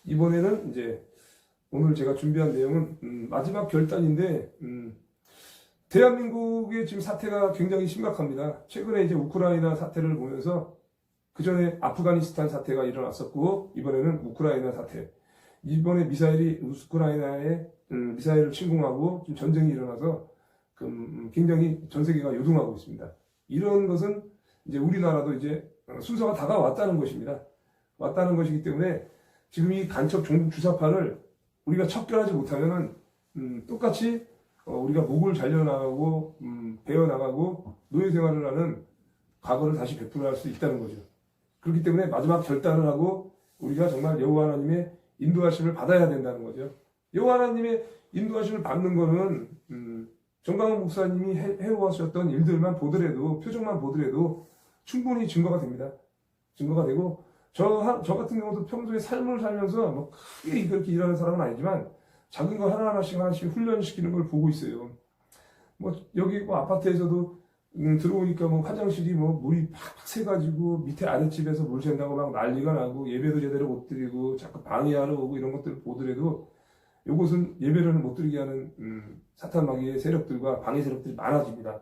이번에는 이제 오늘 제가 준비한 내용은 마지막 결단인데 대한민국의 지금 사태가 굉장히 심각합니다. 최근에 이제 우크라이나 사태를 보면서 그 전에 아프가니스탄 사태가 일어났었고 이번에는 우크라이나 사태. 이번에 미사일이 우크라이나에 미사일을 침공하고 좀 전쟁이 일어나서 굉장히 전 세계가 요동하고 있습니다. 이런 것은 이제 우리나라도 이제 순서가 다가왔다는 것입니다. 왔다는 것이기 때문에 지금 이 간첩 종북 주사파를 우리가 척결하지 못하면은 똑같이 우리가 목을 잘려나가고 베어나가고 노예 생활을 하는 과거를 다시 베풀어할 수 있다는 거죠. 그렇기 때문에 마지막 결단을 하고 우리가 정말 여호와 하나님의 인도하심을 받아야 된다는 거죠. 여호와 하나님의 인도하심을 받는 거는 정강훈 목사님이 해오셨던 일들만 보더라도 표정만 보더라도 충분히 증거가 됩니다. 증거가 되고 저 같은 경우도 평소에 삶을 살면서 뭐 크게 그렇게 일하는 사람은 아니지만 작은 거 하나하나씩 훈련시키는 걸 보고 있어요. 뭐 여기 뭐 아파트에서도 들어오니까 뭐 화장실이 뭐 물이 팍팍 새가지고 밑에 아랫집에서 물 샌다고 막 난리가 나고 예배도 제대로 못 드리고 자꾸 방해하러 오고 이런 것들을 보더라도 이곳은 예배를 못 드리게 하는 사탄 마귀의 세력들과 방해 세력들이 많아집니다.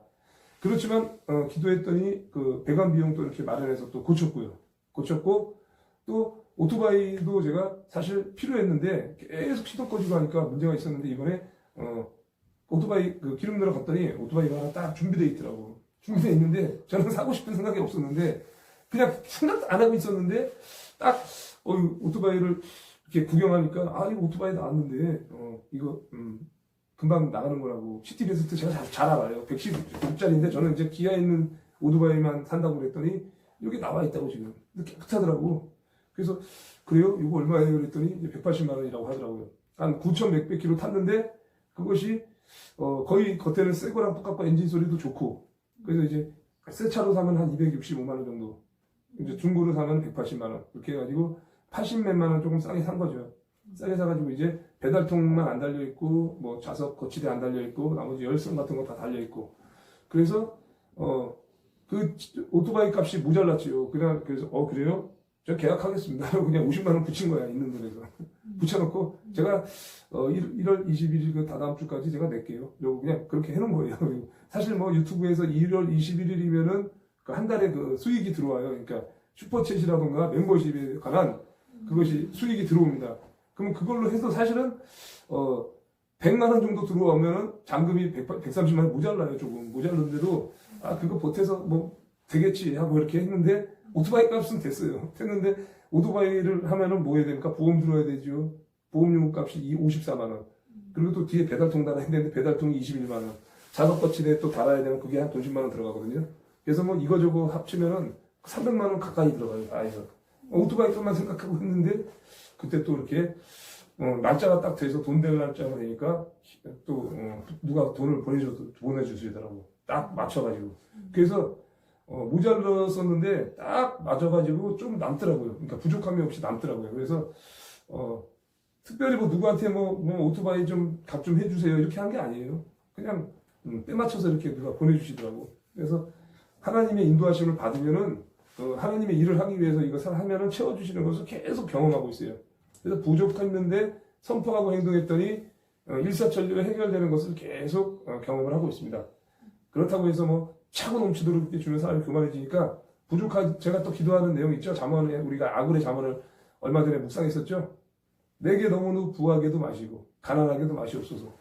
그렇지만 기도했더니 그 배관 비용도 이렇게 마련해서 또 고쳤고 또 오토바이도 제가 사실 필요했는데 계속 시동 꺼지고 하니까 문제가 있었는데 이번에 오토바이 그 기름 넣으러 갔더니 오토바이가 하나 딱 준비되어 있더라고. 준비되어 있는데 저는 사고 싶은 생각이 없었는데 그냥 생각도 안 하고 있었는데 딱 오토바이를 이렇게 구경하니까 이거 오토바이 나왔는데 이거 금방 나가는 거라고. 시티 베스트 제가 잘 알아요. 116짜리인데 저는 이제 기아에 있는 오토바이만 산다고 그랬더니 여기 나와 있다고 지금. 근데 깨끗하더라고. 그래서 그래요? 이거 얼마예요? 그랬더니 이제 180만 원이라고 하더라고요. 한 9천 몇백 킬로 탔는데 그것이 거의 겉에는 새 거랑 똑같고 엔진 소리도 좋고 그래서 이제 새 차로 사면 한 265만 원 정도, 이제 중고로 사면 180만 원 이렇게 해가지고 80 몇만 원 조금 싸게 산 거죠. 싸게 사가지고 이제 배달통만 안 달려 있고 뭐 좌석 거치대 안 달려 있고 나머지 열선 같은 거 다 달려 있고 그래서 그 오토바이 값이 모자랐지요. 그래서 그래요? 저 계약하겠습니다. 그냥 50만 원 붙인 거야, 있는 돈에서. 붙여놓고, 제가, 1월 21일 그 다다음 주까지 제가 낼게요. 요거 그냥 그렇게 해놓은 거예요. 사실 뭐 유튜브에서 1월 21일이면은 그 한 달에 그 수익이 들어와요. 그러니까 슈퍼챗이라던가 멤버십에 관한 그것이 수익이 들어옵니다. 그러면 그걸로 해서 사실은, 100만 원 정도 들어오면은 잔금이 130만 원 모자라요, 조금. 모자른데도, 그거 보태서 뭐 되겠지 하고 이렇게 했는데, 오토바이 값은 됐어요. 했는데 오토바이를 하면은 뭐 해야 됩니까? 보험 들어야 되죠. 보험료 값이 54만 원. 그리고 또 뒤에 배달통 달아야 되는데 배달통이 21만 원. 자석 거치대 또 달아야 되면 그게 한 20만 원 들어가거든요. 그래서 뭐 이거저거 합치면은 300만 원 가까이 들어가요. 이거. 오토바이 값만 생각하고 했는데 그때 또 이렇게 날짜가 딱 돼서 돈 될 날짜가 되니까 또 누가 돈을 보내주시더라고. 딱 맞춰가지고. 그래서 모자랐었는데 딱 맞아가지고 좀 남더라고요. 그러니까 부족함이 없이 남더라고요. 그래서 특별히 뭐 누구한테 뭐 오토바이 좀 값 좀 해주세요 이렇게 한 게 아니에요. 그냥 때 맞춰서 이렇게 누가 보내주시더라고. 그래서 하나님의 인도하심을 받으면은 하나님의 일을 하기 위해서 이것을 하면은 채워주시는 것을 계속 경험하고 있어요. 그래서 부족했는데 선포하고 행동했더니 일사천리로 해결되는 것을 계속 경험을 하고 있습니다. 그렇다고 해서 뭐 차고 넘치도록 이렇게 주는 사람이 교만해지니까 제가 또 기도하는 내용 있죠. 잠언에 우리가 아굴의 잠언을 얼마 전에 묵상했었죠. 내게 너무 부하게도 마시고 가난하게도 마시옵소서.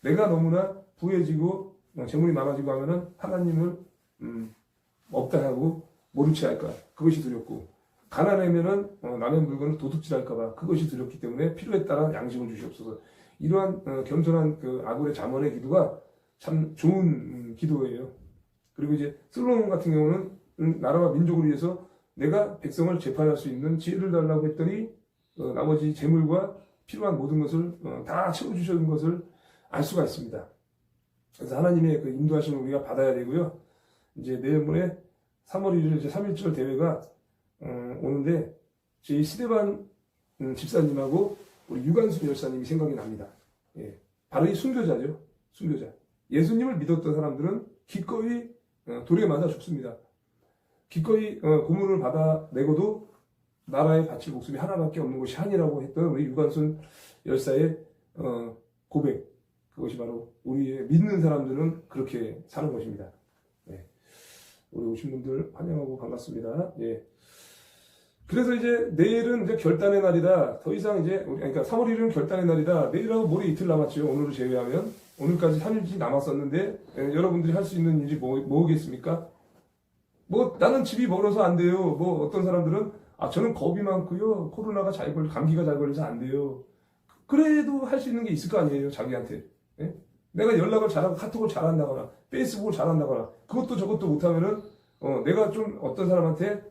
내가 너무나 부해지고 재물이 많아지고 하면은 하나님을 없다 하고 모른 채 할까 그것이 두렵고 가난하면은 남의 물건을 도둑질할까봐 그것이 두렵기 때문에 필요에 따라 양식을 주시옵소서. 이러한 겸손한 그 아굴의 잠언의 기도가 참 좋은 기도예요. 그리고 이제 솔로몬 같은 경우는 나라와 민족을 위해서 내가 백성을 재판할 수 있는 지혜를 달라고 했더니 나머지 재물과 필요한 모든 것을 다 채워주시는 것을 알 수가 있습니다. 그래서 하나님의 그 인도하심을 우리가 받아야 되고요. 이제 내일모레 3월 1일 이제 3.1절 대회가 오는데 저희 시대반 집사님하고 우리 유관순 열사님이 생각이 납니다. 예, 바로 이 순교자죠. 순교자. 예수님을 믿었던 사람들은 기꺼이 돌에 맞아 죽습니다. 기꺼이 고문을 받아내고도 나라에 바칠 목숨이 하나밖에 없는 것이 한이라고 했던 우리 유관순 열사의 고백, 그것이 바로 우리의 믿는 사람들은 그렇게 사는 것입니다. 네. 우리 오신 분들 환영하고 반갑습니다. 예. 그래서 이제 내일은 이제 결단의 날이다. 더 이상 이제 그러니까 3월 1일은 결단의 날이다. 내일하고 모레 이틀 남았죠. 오늘을 제외하면 오늘까지 3일씩 남았었는데 여러분들이 할 수 있는 일이 뭐겠습니까? 뭐 나는 집이 멀어서 안 돼요. 뭐 어떤 사람들은 저는 겁이 많고요. 코로나가 감기가 잘 걸려서 안 돼요. 그래도 할 수 있는 게 있을 거 아니에요. 자기한테. 예? 내가 연락을 잘하고 카톡을 잘한다거나 페이스북을 잘한다거나 그것도 저것도 못하면은 내가 좀 어떤 사람한테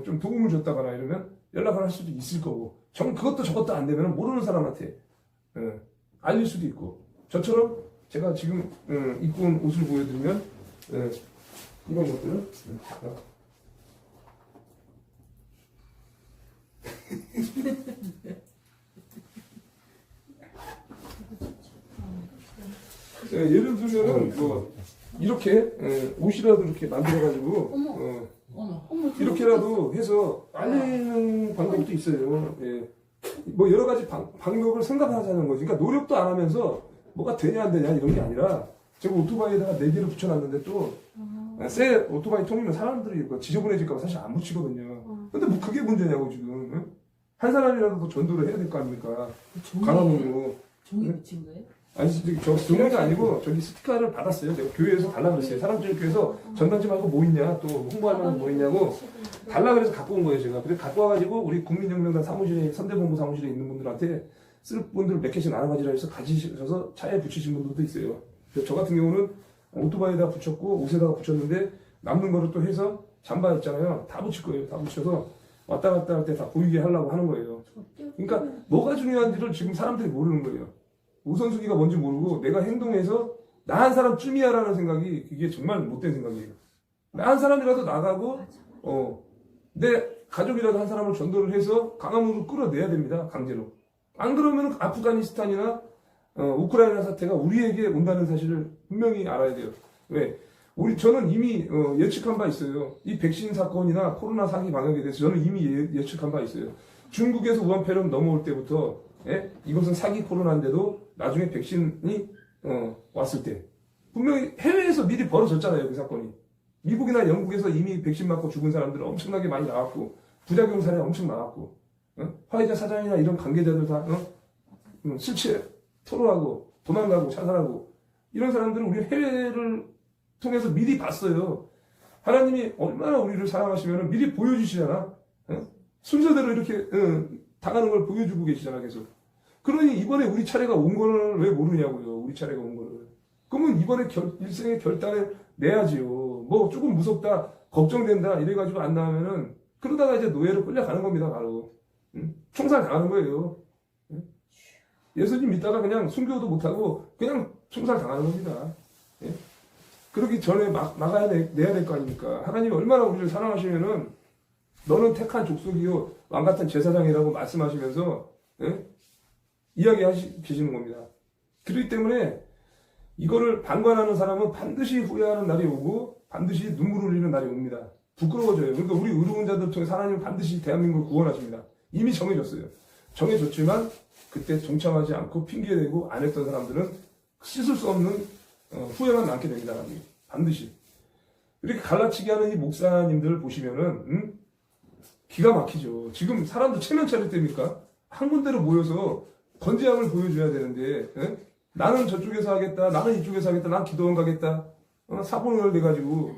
좀 도움을 줬다거나 이러면 연락을 할 수도 있을 거고 그것도 저것도 안 되면 모르는 사람한테 알릴 수도 있고 저처럼 제가 지금 입고 온 옷을 보여드리면 이런 것들은 예를 들면은 뭐 이렇게 옷이라도 이렇게 만들어가지고 이렇게라도 해서 알리는 방법도 있어요. 예. 뭐 여러 가지 방법을 생각하자는 거지. 그러니까 노력도 안 하면서 뭐가 되냐 안 되냐 이런 게 아니라 제가 오토바이에다가 4개를 붙여놨는데 또 새 오토바이 통이면 사람들이 지저분해질까 봐 사실 안 붙이거든요. 근데 뭐 그게 문제냐고 지금. 응? 한 사람이라도 더 전도를 해야 될 거 아닙니까? 강화문으로. 종이 붙인 거예요? 아니, 저 종이가 아니고, 저기 스티커를 받았어요. 내가 교회에서 달라 그랬어요. 사람들이 교회에서 전단지 말고 뭐 있냐, 또 홍보할 만한 뭐 있냐고 달라 그래서 갖고 온 거예요, 제가. 그래서 갖고 와가지고, 우리 국민혁명단 사무실에, 선대본부 사무실에 있는 분들한테 쓸 분들 몇 개씩 나눠가지라 해서 가지셔서 차에 붙이신 분들도 있어요. 그래서 저 같은 경우는 오토바이에다 붙였고, 옷에다가 붙였는데, 남는 거를 또 해서 잠바 있잖아요. 다 붙일 거예요. 다 붙여서 왔다 갔다 할 때 다 보이게 하려고 하는 거예요. 그러니까 뭐가 중요한지를 지금 사람들이 모르는 거예요. 우선순위가 뭔지 모르고 내가 행동해서 나 한 사람쯤이야라는 생각이 그게 정말 못된 생각이에요. 나 한 사람이라도 나가고 내 가족이라도 한 사람을 전도를 해서 강화문으로 끌어내야 됩니다. 강제로. 안 그러면 아프가니스탄이나 우크라이나 사태가 우리에게 온다는 사실을 분명히 알아야 돼요. 왜? 저는 이미 예측한 바 있어요. 이 백신 사건이나 코로나 상위 방역에 대해서 저는 이미 예측한 바 있어요. 중국에서 우한폐렴 넘어올 때부터 이것은 사기 코로나인데도 나중에 백신이 왔을 때 분명히 해외에서 미리 벌어졌잖아요. 그 사건이. 미국이나 영국에서 이미 백신 맞고 죽은 사람들 엄청나게 많이 나왔고 부작용 사례 엄청 나왔고 화이자 사장이나 이런 관계자들 다 실체 토로하고 도망가고 자살하고 이런 사람들은 우리 해외를 통해서 미리 봤어요. 하나님이 얼마나 우리를 사랑하시면 미리 보여주시잖아. 순서대로 이렇게 당하는 걸 보여주고 계시잖아 계속. 그러니 이번에 우리 차례가 온 거를 왜 모르냐고요. 우리 차례가 온 거를. 그러면 이번에 일생의 결단을 내야지요. 뭐 조금 무섭다, 걱정된다 이래가지고 안 나오면은 그러다가 이제 노예로 끌려가는 겁니다. 바로. 총살 당하는 거예요. 예수님 믿다가 그냥 순교도 못하고 그냥 총살 당하는 겁니다. 그러기 전에 막아야 내야 될 거 아닙니까? 하나님이 얼마나 우리를 사랑하시면은 너는 택한 족속이요 왕같은 제사장이라고 말씀하시면서 이야기하시는 겁니다. 그렇기 때문에 이거를 방관하는 사람은 반드시 후회하는 날이 오고 반드시 눈물을 흘리는 날이 옵니다. 부끄러워져요. 그러니까 우리 의로운 자들 통해서 하나님은 반드시 대한민국을 구원하십니다. 이미 정해졌어요. 정해졌지만 그때 동참하지 않고 핑계대고 안 했던 사람들은 씻을 수 없는 후회만 남게 됩니다. 반드시. 이렇게 갈라치기 하는 이 목사님들 보시면은 기가 막히죠. 지금 사람들 체면 차릴 때입니까? 한 군데로 모여서 건재함을 보여줘야 되는데 나는 저쪽에서 하겠다, 나는 이쪽에서 하겠다, 난 기도원 가겠다, 사본을 내가지고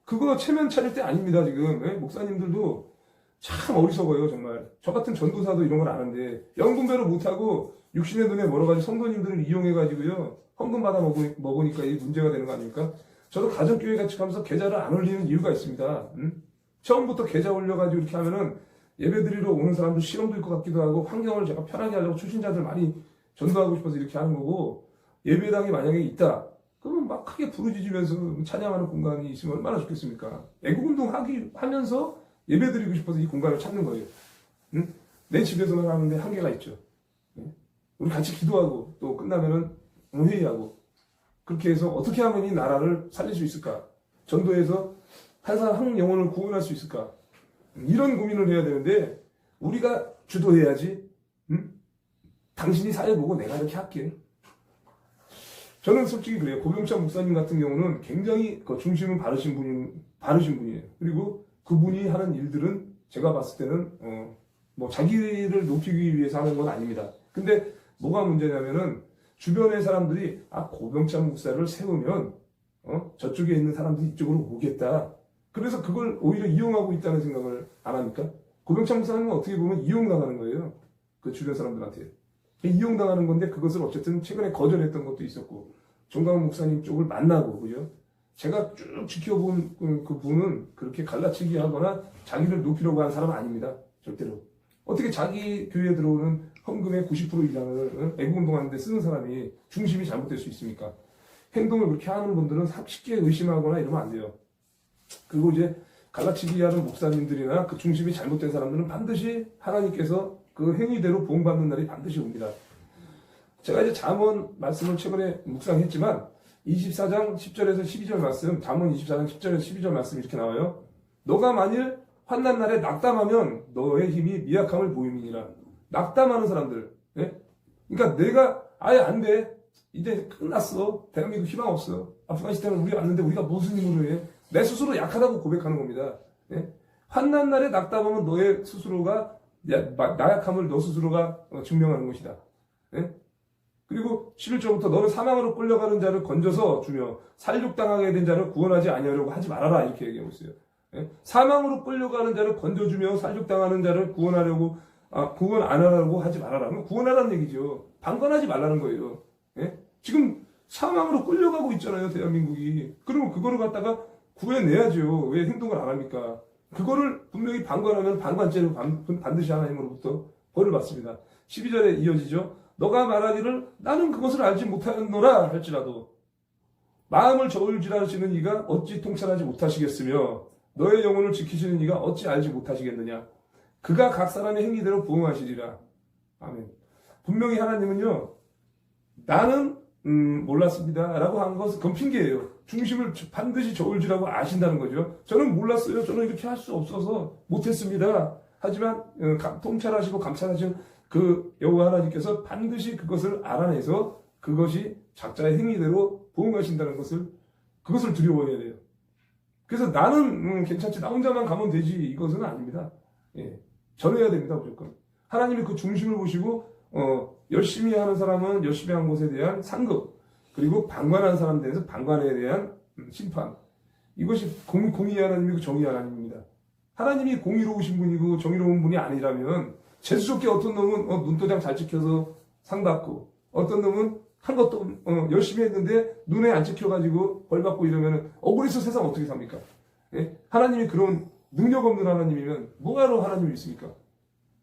그거 체면 차릴 때 아닙니다. 지금 목사님들도 참 어리석어요. 정말 저 같은 전도사도 이런 걸 아는데 영분별을 못하고 육신의 눈에 멀어가지고 성도님들을 이용해가지고요 헌금 받아 먹으니까 이 문제가 되는 거 아닙니까? 저도 가정교회 같이 가면서 계좌를 안 올리는 이유가 있습니다. 처음부터 계좌 올려가지고 이렇게 하면은 예배드리러 오는 사람들 시험 들 것 같기도 하고 환경을 제가 편하게 하려고 출신자들 많이 전도하고 싶어서 이렇게 하는 거고 예배당이 만약에 있다 그러면 막 크게 부르짖으면서 찬양하는 공간이 있으면 얼마나 좋겠습니까? 애국운동 하면서 예배드리고 싶어서 이 공간을 찾는 거예요. 내 집에서만 하는데 한계가 있죠. 우리 같이 기도하고 또 끝나면은 회의하고 그렇게 해서 어떻게 하면 이 나라를 살릴 수 있을까? 전도해서 한 사람 한 영혼을 구원할 수 있을까? 이런 고민을 해야 되는데 우리가 주도해야지. 응? 당신이 사회 보고 내가 이렇게 할게. 저는 솔직히 그래요. 고병찬 목사님 같은 경우는 굉장히 그 중심은 바르신 분이에요. 그리고 그분이 하는 일들은 제가 봤을 때는 뭐 자기를 높이기 위해서 하는 건 아닙니다. 근데 뭐가 문제냐면은 주변의 사람들이 고병찬 목사를 세우면 저쪽에 있는 사람들이 이쪽으로 오겠다. 그래서 그걸 오히려 이용하고 있다는 생각을 안 합니까? 고병찬 목사님은 어떻게 보면 이용당하는 거예요. 그 주변 사람들한테. 이용당하는 건데 그것을 어쨌든 최근에 거절했던 것도 있었고 정강훈 목사님 쪽을 만나고 그죠? 제가 쭉 지켜본 그 분은 그렇게 갈라치기 하거나 자기를 높이려고 하는 사람은 아닙니다. 절대로. 어떻게 자기 교회에 들어오는 헌금의 90% 이상을 애국운동하는데 쓰는 사람이 중심이 잘못될 수 있습니까? 행동을 그렇게 하는 분들은 쉽게 의심하거나 이러면 안 돼요. 그리고 이제 갈라치기 하는 목사님들이나 그 중심이 잘못된 사람들은 반드시 하나님께서 그 행위대로 보응받는 날이 반드시 옵니다. 제가 이제 잠언 말씀을 최근에 묵상했지만 24장 10절에서 12절 말씀, 잠언 24장 10절에서 12절 말씀이 이렇게 나와요. 너가 만일 환난 날에 낙담하면 너의 힘이 미약함을 보임이니라. 낙담하는 사람들. 예? 그러니까 내가 아예 안 돼. 이제 끝났어. 대한민국 희망 없어. 아프가니스탄은 우리 왔는데 우리가 무슨 힘으로 해. 내 스스로 약하다고 고백하는 겁니다. 예? 환난 날에 낙담하면 너의 스스로가 나약함을 너 스스로가 증명하는 것이다. 예? 그리고 11절부터 너는 사망으로 끌려가는 자를 건져서 주며 살육당하게 된 자를 구원하지 아니하려고 하지 말아라 이렇게 얘기하고 있어요. 예? 사망으로 끌려가는 자를 건져주며 살육당하는 자를 구원 안 하라고 하지 말아라. 구원하라는 얘기죠. 방관하지 말라는 거예요. 예? 지금 사망으로 끌려가고 있잖아요, 대한민국이. 그러면 그거를 갖다가 구해내야죠. 왜 행동을 안 합니까? 그거를 분명히 방관하면 방관죄로 반드시 하나님으로부터 벌을 받습니다. 12절에 이어지죠. 너가 말하기를 나는 그것을 알지 못하노라 할지라도 마음을 저울질하시는 이가 어찌 통찰하지 못하시겠으며 너의 영혼을 지키시는 이가 어찌 알지 못하시겠느냐. 그가 각 사람의 행위대로 부응하시리라. 아멘. 분명히 하나님은요. 나는 몰랐습니다 라고 한 것은 그건 핑계예요. 중심을 반드시 저울질하고 아신다는 거죠. 저는 몰랐어요. 저는 이렇게 할 수 없어서 못했습니다. 하지만 통찰하시고 감찰하신 그 여호와 하나님께서 반드시 그것을 알아내서 그것이 작자의 행위대로 보응하신다는 그것을 두려워해야 돼요. 그래서 나는 괜찮지, 나 혼자만 가면 되지, 이것은 아닙니다. 예. 전해야 됩니다, 무조건. 하나님이 그 중심을 보시고 열심히 하는 사람은 열심히 한 것에 대한 상급, 그리고 방관한 사람에 대해서 방관에 대한 심판. 이것이 공의 하나님이고 정의 하나님입니다. 하나님이 공의로우신 분이고 정의로운 분이 아니라면 재수없게 어떤 놈은 눈도장 잘 지켜서 상 받고 어떤 놈은 한 것도 열심히 했는데 눈에 안 찍혀가지고 벌 받고 이러면 억울해서 세상 어떻게 삽니까? 예? 하나님이 그런 능력 없는 하나님이면 뭐하러 하나님이 있습니까?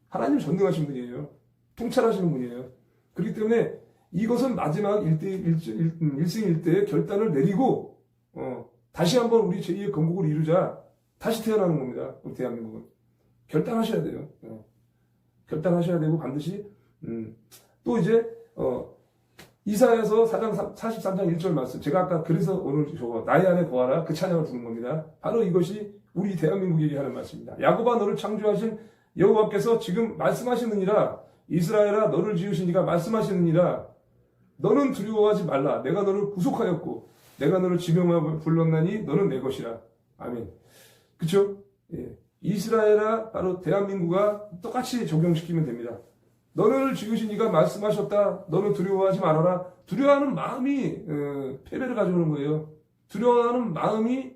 하나님 전능하신 분이에요. 통찰하시는 분이에요. 그렇기 때문에 이것은 마지막 일생일대의 결단을 내리고 다시 한번 우리 제2의 건국을 이루자. 다시 태어나는 겁니다. 우리 대한민국은. 결단하셔야 돼요. 결단하셔야 되고 반드시 또 이제 이사야서 43장 1절 말씀, 제가 아까 그래서 오늘 나의 안에 거하라 그 찬양을 부른 겁니다. 바로 이것이 우리 대한민국에게 하는 말씀입니다. 야곱아 너를 창조하신 여호와께서 지금 말씀하시느니라. 이스라엘아 너를 지으신 이가 말씀하시느니라. 너는 두려워하지 말라. 내가 너를 구속하였고 내가 너를 지명하여 불렀나니 너는 내 것이라. 아멘. 그쵸? 예. 이스라엘아 바로 대한민국과 똑같이 적용시키면 됩니다. 너를 지으신 이가 말씀하셨다. 너는 두려워하지 말아라. 두려워하는 마음이 패배를 가져오는 거예요. 두려워하는 마음이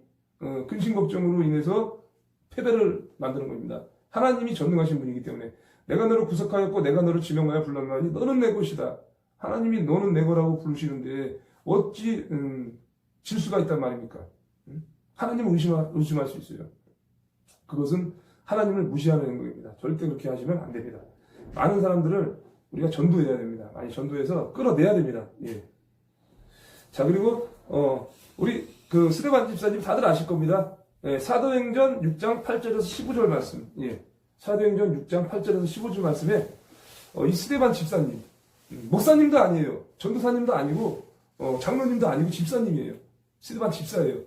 근심 걱정으로 인해서 패배를 만드는 겁니다. 하나님이 전능하신 분이기 때문에 내가 너를 구속하였고 내가 너를 지명하여 불렀나니 너는 내 것이다. 하나님이 너는 내 거라고 부르시는데 어찌 질 수가 있단 말입니까? 하나님을 의심할 수 있어요. 그것은 하나님을 무시하는 겁니다. 절대 그렇게 하시면 안 됩니다. 많은 사람들을 우리가 전도해야 됩니다. 많이 전도해서 끌어내야 됩니다. 예. 자, 그리고 우리 그 스데반 집사님 다들 아실 겁니다. 예, 사도행전 6장 8절에서 15절 말씀. 예. 사도행전 6장 8절에서 15절 말씀에 이 스데반 집사님, 목사님도 아니에요. 전도사님도 아니고 장로님도 아니고 집사님이에요. 스데반 집사예요.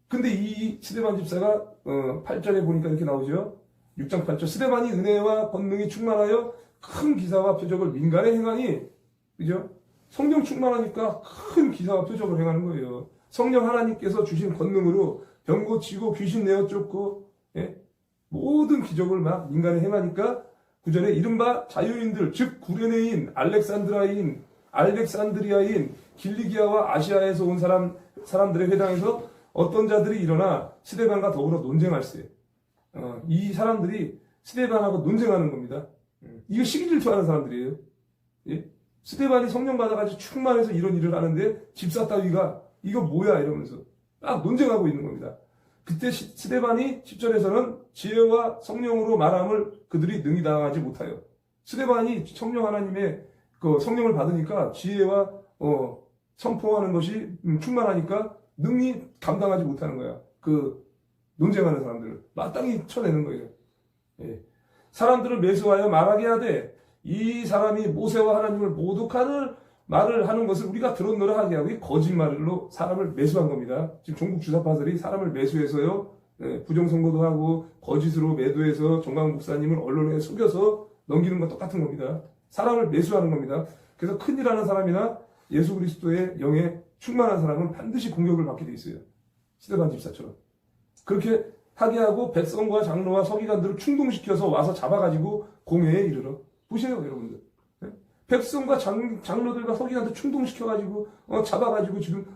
근데 이 스데반 집사가 8절에 보니까 이렇게 나오죠. 6장 8절 스데반이 은혜와 권능이 충만하여 큰 기사와 표적을 민간에 행하니, 그죠? 성령 충만하니까 큰 기사와 표적을 행하는 거예요. 성령 하나님께서 주신 권능으로 병 고치고 귀신 내어 쫓고, 예? 모든 기적을 막 민간에 행하니까 구절에 이른바 자유인들, 즉 구레네인, 알렉산드리아인, 길리기아와 아시아에서 온 사람들의 회당에서 어떤 자들이 일어나 스데반과 더불어 논쟁할세. 이 사람들이 스데반하고 논쟁하는 겁니다. 이거 시기 질투하는 사람들이에요. 예? 스데반이 성령 받아가지고 충만해서 이런 일을 하는데 집사 따위가 이거 뭐야 이러면서 막 논쟁하고 있는 겁니다. 그때 스데반이 10절에서는 지혜와 성령으로 말함을 그들이 능히 당하지 못하여. 스데반이 성령 하나님의 그 성령을 받으니까 지혜와 선포하는 것이 충만하니까 능히 감당하지 못하는 거야. 그 논쟁하는 사람들을 마땅히 쳐내는 거예요. 예. 사람들을 매수하여 말하게 하되 이 사람이 모세와 하나님을 모독하는 말을 하는 것을 우리가 들었노라 하게 하고 이 거짓말로 사람을 매수한 겁니다. 지금 종북 주사파들이 사람을 매수해서요, 부정선거도 하고 거짓으로 매도해서 정강 목사님을 언론에 속여서 넘기는 건 똑같은 겁니다. 사람을 매수하는 겁니다. 그래서 큰일 하는 사람이나 예수 그리스도의 영에 충만한 사람은 반드시 공격을 받게 돼 있어요. 스데반 집사처럼. 그렇게 하게 하고 백성과 장로와 서기관들을 충동시켜서 와서 잡아가지고 공회에 이르러. 보세요, 여러분들. 백성과 장로들과 서기관들 충동시켜가지고 잡아가지고 지금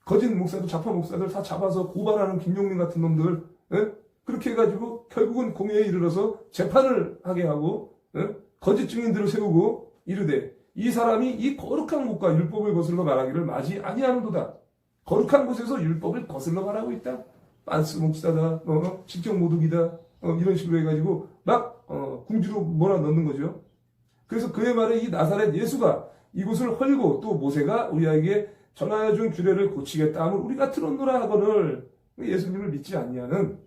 거짓 목사들, 좌파 목사들 다 잡아서 고발하는 김용민 같은 놈들, 그렇게 해가지고 결국은 공회에 이르러서 재판을 하게 하고, 거짓 증인들을 세우고 이르되 이 사람이 이 거룩한 곳과 율법을 거슬러 말하기를 마지 아니하는도다. 거룩한 곳에서 율법을 거슬러 말하고 있다. 빤스 목사다, 직접 모독이다, 이런 식으로 해가지고 막 궁지로 몰아넣는 거죠. 그래서 그의 말에 이 나사렛 예수가 이곳을 헐고 또 모세가 우리에게 전하여 준 규례를 고치겠다 함을 우리가 들었노라 하거늘 예수님을 믿지 아니하는,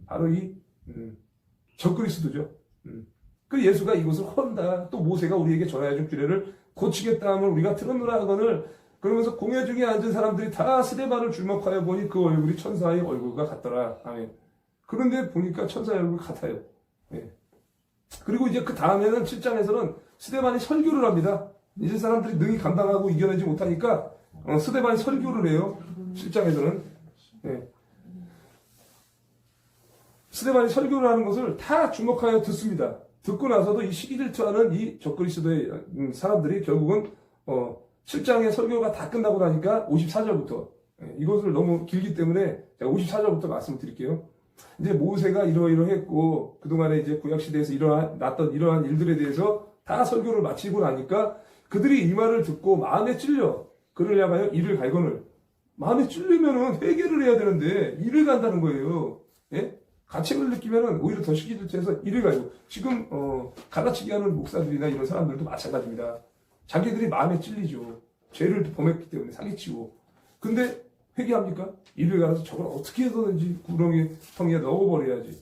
바로 이 적그리스도죠. 그 예수가 이곳을 헐다. 또 모세가 우리에게 전하여 준 규례를 고치겠다 함을 우리가 들었노라 하거늘. 그러면서 공회 중에 앉은 사람들이 다 스데반을 주목하여 보니 그 얼굴이 천사의 얼굴과 같더라. 아멘. 그런데 보니까 천사의 얼굴 같아요. 예. 그리고 이제 그 다음에는 7장에서는 스데반이 설교를 합니다. 이제 사람들이 능히 감당하고 이겨내지 못하니까 스데반이 설교를 해요. 7장에서는. 예. 스데반이 설교를 하는 것을 다 주목하여 듣습니다. 듣고 나서도 이 시기 질투하는 이 적그리스도의 사람들이 결국은 7장의 설교가 다 끝나고 나니까 54절부터, 이것을 너무 길기 때문에 제가 54절부터 말씀을 드릴게요. 이제 모세가 이러이러했고 그동안에 이제 구약시대에서 일어났던 이러한 일들에 대해서 다 설교를 마치고 나니까 그들이 이 말을 듣고 마음에 찔려 그를 향하여 이를 갈거늘. 마음에 찔리면은 회개를 해야 되는데 이를 간다는 거예요. 예? 가책을 느끼면은 오히려 더 시기 질투해서 이를 갈고. 지금 갈라치기 하는 목사들이나 이런 사람들도 마찬가지입니다. 자기들이 마음에 찔리죠. 죄를 범했기 때문에 사기치고. 근데 회개합니까? 이를 갈아서 저걸 어떻게 해서든지 구렁텅이에 넣어버려야지.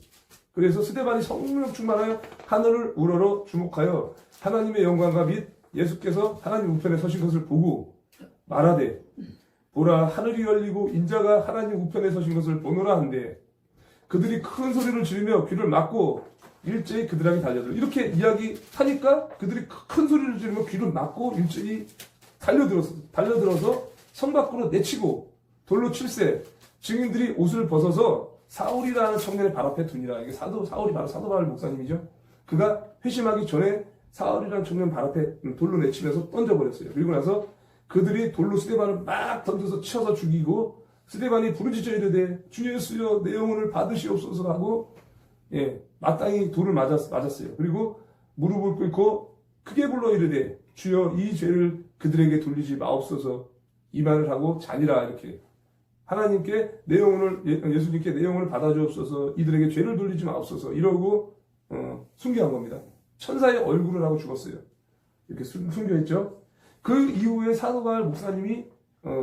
그래서 스데반이 성령 충만하여 하늘을 우러러 주목하여 하나님의 영광과 및 예수께서 하나님 우편에 서신 것을 보고 말하되 보라 하늘이 열리고 인자가 하나님 우편에 서신 것을 보노라 한데 그들이 큰 소리를 지르며 귀를 막고 일제히 그들에게 달려들어. 이렇게 이야기하니까 그들이 큰 소리를 지르며 귀를 막고 일제히 달려들어서 성 밖으로 내치고 돌로 칠세. 증인들이 옷을 벗어서 사울이라는 청년의 발 앞에 두니라. 이게 사울이 바로 사도 바울 목사님이죠. 그가 회심하기 전에 사울이라는 청년 발 앞에 돌로 내치면서 던져버렸어요. 그리고 나서 그들이 돌로 스데반을 막 던져서 쳐서 죽이고 스데반이 부르짖어 이르되 주 예수여 내 영혼을 받으시옵소서 하고 마땅히 돌을 맞았어요. 그리고 무릎을 꿇고 크게 불러 이르되 주여 이 죄를 그들에게 돌리지 마옵소서 이 말을 하고 자니라. 이렇게 하나님께 내 영혼을 예수님께 내 영혼을 받아주옵소서 이들에게 죄를 돌리지 마옵소서 이러고 순교한 겁니다. 천사의 얼굴을 하고 죽었어요. 이렇게 순교했죠. 그 이후에 사도 바울 목사님이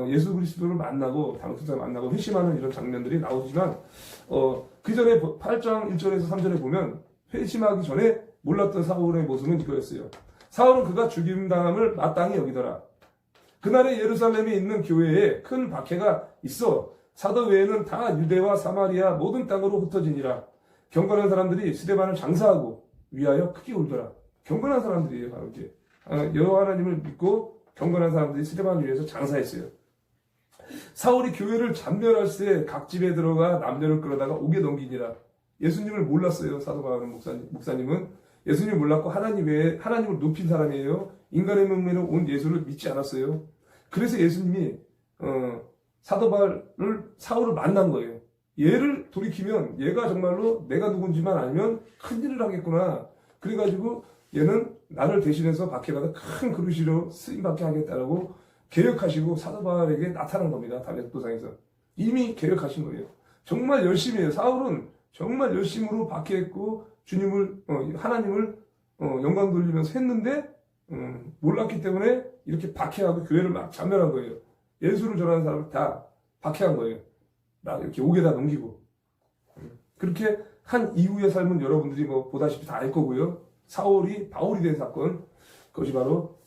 예수 그리스도를 만나고 다메섹에서 만나고 회심하는 이런 장면들이 나오지만 그 전에 8장 1절에서 3절에 보면 회심하기 전에 몰랐던 사울의 모습은 이거였어요. 사울은 그가 죽임당함을 마땅히 여기더라. 그날에 예루살렘에 있는 교회에 큰 박해가 있어 사도 외에는 다 유대와 사마리아 모든 땅으로 흩어지니라. 경건한 사람들이 스데반을 장사하고 위하여 크게 울더라. 경건한 사람들이에요. 바로 이제 여호와 하나님을 믿고 경건한 사람들이 스데반을 위해서 장사했어요. 사울이 교회를 잔멸할 때 각 집에 들어가 남녀를 끌어다가 옥에 넘기니라. 예수님을 몰랐어요. 사도 바울 목사님은 예수님을 몰랐고 하나님 외에 하나님을 높인 사람이에요. 인간의 명매로 온 예수를 믿지 않았어요. 그래서 예수님이 사도 바울을 사울을 만난 거예요. 얘를 돌이키면 얘가 정말로 내가 누군지만 알면 큰일을 하겠구나. 그래가지고 얘는 나를 대신해서 박해받아 큰 그릇이로 쓰임받게 하겠다라고 계획하시고 사도 바울에게 나타난 겁니다. 다메섹 도상에서 이미 계획하신 거예요. 정말 열심히 해요. 사울은 정말 열심으로 박해했고 주님을 하나님을 영광 돌리면서 했는데 몰랐기 때문에 이렇게 박해하고 교회를 막 잔멸한 거예요. 예수를 전하는 사람을 다 박해한 거예요. 막 이렇게 옥에다 넘기고. 그렇게 한 이후의 삶은 여러분들이 뭐 보다시피 다 알 거고요. 사울이 바울이 된 사건, 그것이 바로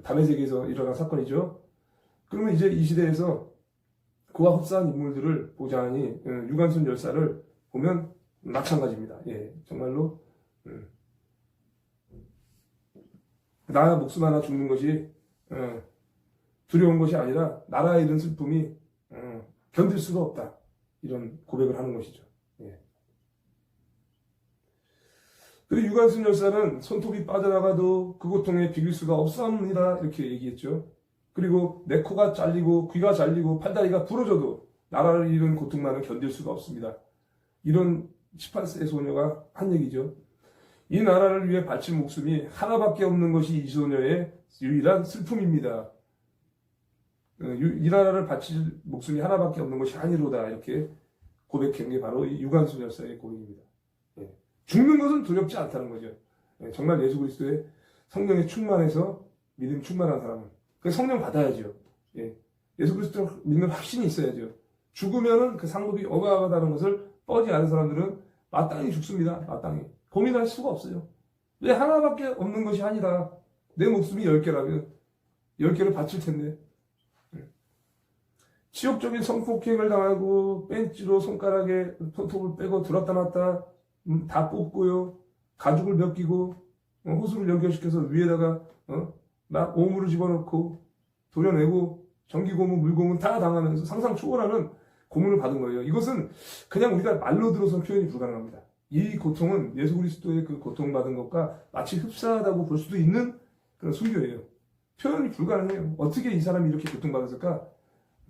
다메섹에서 일어난 사건이죠. 그러면 이제 이 시대에서 그와 흡사한 인물들을 보자 하니 유관순 열사를 보면 마찬가지입니다. 예, 정말로 나 목숨 하나 죽는 것이 두려운 것이 아니라 나라에 이른 슬픔이 견딜 수가 없다. 이런 고백을 하는 것이죠. 예. 그리고 유관순 열사는 손톱이 빠져나가도 그 고통에 비길 수가 없사옵니다. 이렇게 얘기했죠. 그리고 내 코가 잘리고 귀가 잘리고 팔다리가 부러져도 나라를 잃은 고통만은 견딜 수가 없습니다. 이런 18세 소녀가 한 얘기죠. 이 나라를 위해 바친 목숨이 하나밖에 없는 것이 이 소녀의 유일한 슬픔입니다. 이 나라를 바칠 목숨이 하나밖에 없는 것이 아니로다. 이렇게 고백한 게 바로 이 유관순 열사의 고백입니다. 예. 죽는 것은 두렵지 않다는 거죠. 예. 정말 예수 그리스도의 성령에 충만해서 믿음 충만한 사람은 그 성령 받아야죠. 예. 예수 그리스도 믿는 확신이 있어야죠. 죽으면은 그 상급이 어마어마하다는 것을 뻔히 아는 사람들은 마땅히 죽습니다. 마땅히. 고민할 수가 없어요. 왜 하나밖에 없는 것이 아니라 내 목숨이 10개라면 10개를 바칠 텐데. 치욕적인 성폭행을 당하고 벤치로 손가락에 손톱을 빼고 들었다 놨다 다 뽑고요. 가죽을 벗기고 호수를 연결시켜서 위에다가 막 오물을 집어넣고 도려내고 전기고문, 물고문 다 당하면서 상상 초월하는 고문을 받은 거예요. 이것은 그냥 우리가 말로 들어서 표현이 불가능합니다. 이 고통은 예수 그리스도의 그 고통받은 것과 마치 흡사하다고 볼 수도 있는 그런 순교예요. 표현이 불가능해요. 어떻게 이 사람이 이렇게 고통받았을까?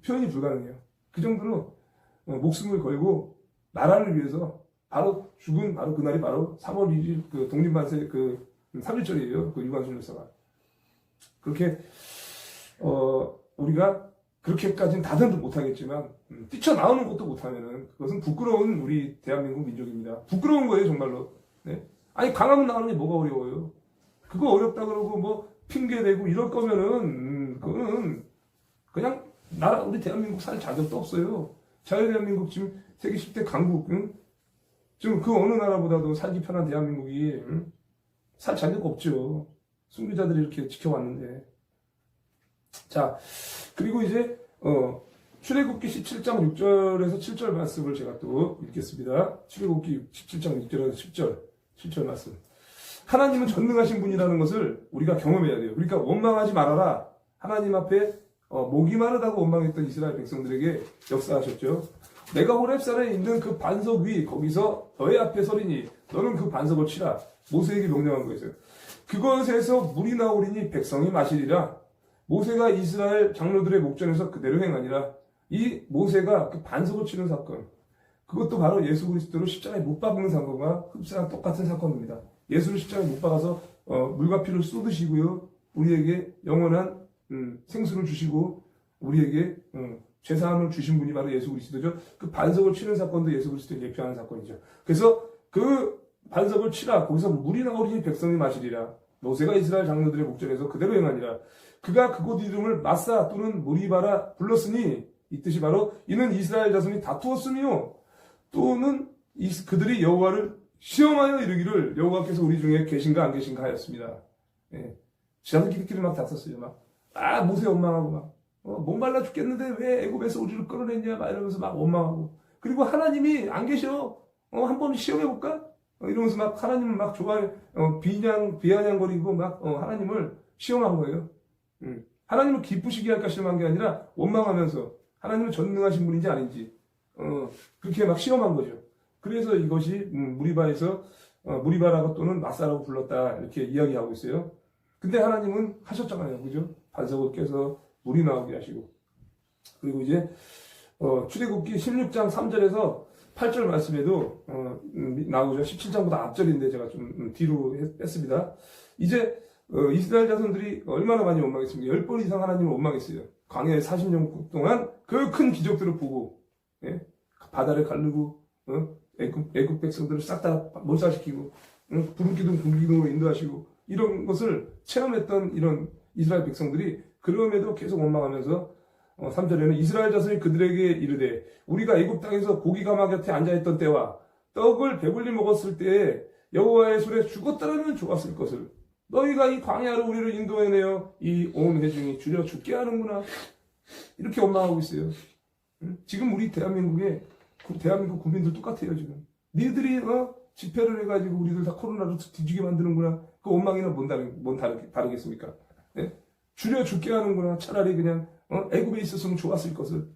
표현이 불가능해요. 그 정도로 목숨을 걸고 나라를 위해서 바로 죽은 바로 그날이 바로 3월 1일 그 독립만세 그 3일절이에요. 그 유관순 열사가. 그렇게 우리가 그렇게까지는 다들 못하겠지만 뛰쳐나오는 것도 못하면은 그것은 부끄러운 우리 대한민국 민족입니다. 부끄러운 거예요 정말로. 네? 아니 강화문 나가는 게 뭐가 어려워요. 그거 어렵다 그러고 뭐 핑계대고 이럴 거면은 그거는 그냥 나라 우리 대한민국 살 자격도 없어요. 자유대한민국 지금 세계 10대 강국 지금 그 어느 나라보다도 살기 편한 대한민국이 살 자격 없죠. 순교자들이 이렇게 지켜왔는데. 자, 그리고 이제 출애굽기 17장 6절에서 7절 말씀을 제가 또 읽겠습니다. 출애굽기 17장 6절에서 10절 7절 말씀. 하나님은 전능하신 분이라는 것을 우리가 경험해야 돼요. 그러니까 원망하지 말아라. 하나님 앞에 목이 마르다고 원망했던 이스라엘 백성들에게 역사하셨죠. 내가 호렙산에 있는 그 반석 위 거기서 너의 앞에 서리니 너는 그 반석을 치라. 모세에게 명령한 거였어요. 그것에서 물이 나오리니 백성이 마시리라. 모세가 이스라엘 장로들의 목전에서 그대로 행하니라. 이 모세가 그 반석을 치는 사건, 그것도 바로 예수 그리스도를 십자가에 못 박는 사건과 흡사한 똑같은 사건입니다. 예수를 십자가에 못 박아서 물과 피를 쏟으시고요. 우리에게 영원한 생수를 주시고 우리에게 죄사함을 주신 분이 바로 예수 그리스도죠. 그 반석을 치는 사건도 예수 그리스도를 예표하는 사건이죠. 그래서 그 반석을 치라. 거기서 물이 나오리니 백성이 마시리라. 모세가 이스라엘 장로들의 목전에서 그대로 행하니라. 그가 그곳 이름을 마사 또는 무리바라 불렀으니 이 뜻이 바로 이는 이스라엘 자손이 다투었으며 또는 그들이 여호와를 시험하여 이르기를 여호와께서 우리 중에 계신가 안 계신가 하였습니다. 예. 지자들끼리 막 다퉜어요. 막 모세 원망하고 막 목말라 죽겠는데 왜 애굽에서 우리를 끌어냈냐 막 이러면서 막 원망하고. 그리고 하나님이 안 계셔. 한 번 시험해볼까? 이러면서 막 하나님을 막 비아냥거리고 막 하나님을 시험한 거예요. 하나님을 기쁘시게 할까 시험한 게 아니라 원망하면서 하나님은 전능하신 분인지 아닌지 그렇게 막 시험한 거죠. 그래서 이것이 무리바에서 무리바라고 또는 마사라고 불렀다 이렇게 이야기하고 있어요. 근데 하나님은 하셨잖아요, 그죠? 반석을 깨서 물이 나오게 하시고 그리고 이제 출애굽기 16장 3절에서 8절 말씀에도 나오죠. 17장보다 앞절인데 제가 좀 뒤로 했습니다. 이제 이스라엘 자손들이 얼마나 많이 원망했습니까? 10번 이상 하나님을 원망했어요. 광야에 40년 동안 그 큰 기적들을 보고 바다를 가르고 애굽 백성들을 싹 다 몰살시키고 부른 기둥 굵은 기둥으로 인도하시고 이런 것을 체험했던 이런 이스라엘 백성들이 그럼에도 계속 원망하면서 3절에는 이스라엘 자손이 그들에게 이르되 우리가 애굽 땅에서 고기 가마 곁에 앉아있던 때와 떡을 배불리 먹었을 때에 여호와의 손에 죽었더라면 좋았을 것을 너희가 이 광야로 우리를 인도해내어 이 온 회중이 줄여 죽게 하는구나 이렇게 원망하고 있어요. 지금 우리 대한민국 국민들 똑같아요. 지금 니들이 집회를 해가지고 우리들 다 코로나로 뒤지게 만드는구나. 그 원망이나 뭔 다르겠습니까? 네? 줄여 죽게 하는구나. 차라리 그냥 애굽에 있었으면 좋았을 것을.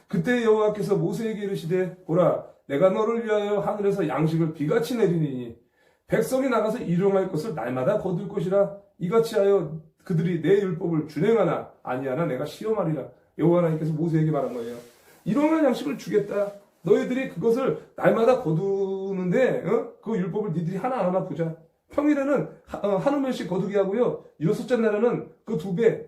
그때 여호와께서 모세에게 이르시되 보라 내가 너를 위하여 하늘에서 양식을 비같이 내리니 백성이 나가서 일용할 것을 날마다 거둘 것이라 이같이 하여 그들이 내 율법을 준행하나 아니하나 내가 시험하리라. 여호와 하나님께서 모세에게 말한 거예요. 일용할 양식을 주겠다. 너희들이 그것을 날마다 거두는데 그 율법을 니들이 하나하나 보자. 평일에는 한 우멜씩 거두게 하고요. 여섯째 날에는 그 2배,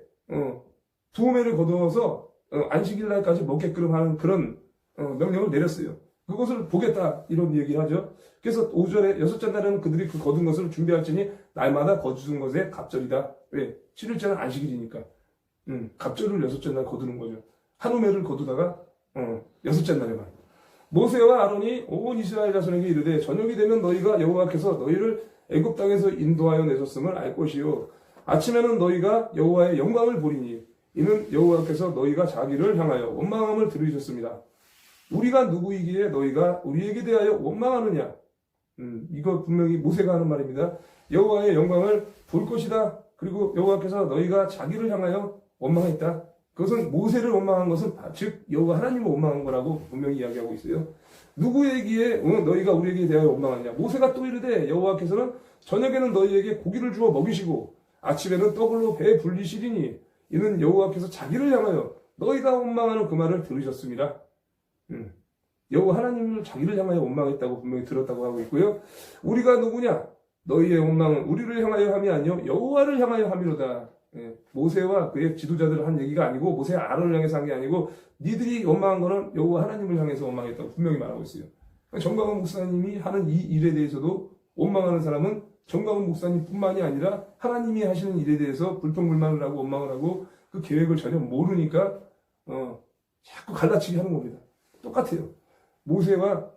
2우멜을 거두어서 안식일 날까지 먹게끔 하는 그런 명령을 내렸어요. 그것을 보겠다 이런 얘기를 하죠. 그래서 5절에 여섯째 날에는 그들이 그 거둔 것을 준비할지니 날마다 거두는 것에 갑절이다. 왜? 7일째는 안식일이니까. 갑절을 여섯째 날 거두는 거죠. 한 우멜을 거두다가 여섯째 날에만. 모세와 아론이 온 이스라엘 자손에게 이르되 저녁이 되면 너희가 여호와께서 너희를 애굽 땅에서 인도하여 내셨음을 알 것이요 아침에는 너희가 여호와의 영광을 보리니 이는 여호와께서 너희가 자기를 향하여 원망함을 들으셨습니다. 우리가 누구이기에 너희가 우리에게 대하여 원망하느냐? 이거 분명히 모세가 하는 말입니다. 여호와의 영광을 볼 것이다. 그리고 여호와께서 너희가 자기를 향하여 원망했다. 그것은 모세를 원망한 것은 즉 여호와 하나님을 원망한 거라고 분명히 이야기하고 있어요. 누구에게 너희가 우리에게 대하여 원망하냐? 모세가 또 이르되 여호와께서는 저녁에는 너희에게 고기를 주어 먹이시고 아침에는 떡으로 배 불리시리니 이는 여호와께서 자기를 향하여 너희가 원망하는 그 말을 들으셨습니다. 여호와 하나님을 자기를 향하여 원망했다고 분명히 들었다고 하고 있고요. 우리가 누구냐? 너희의 원망은 우리를 향하여 함이 아니요 여호와를 향하여 함이로다. 모세와 그의 지도자들을 한 얘기가 아니고 모세와 아론을 향해서 한 게 아니고 니들이 원망한 거는 여호와 하나님을 향해서 원망했다고 분명히 말하고 있어요. 정광훈 목사님이 하는 이 일에 대해서도 원망하는 사람은 정광훈 목사님뿐만이 아니라 하나님이 하시는 일에 대해서 불평불만을 하고 원망을 하고 그 계획을 전혀 모르니까 자꾸 갈라치기 하는 겁니다. 똑같아요. 모세와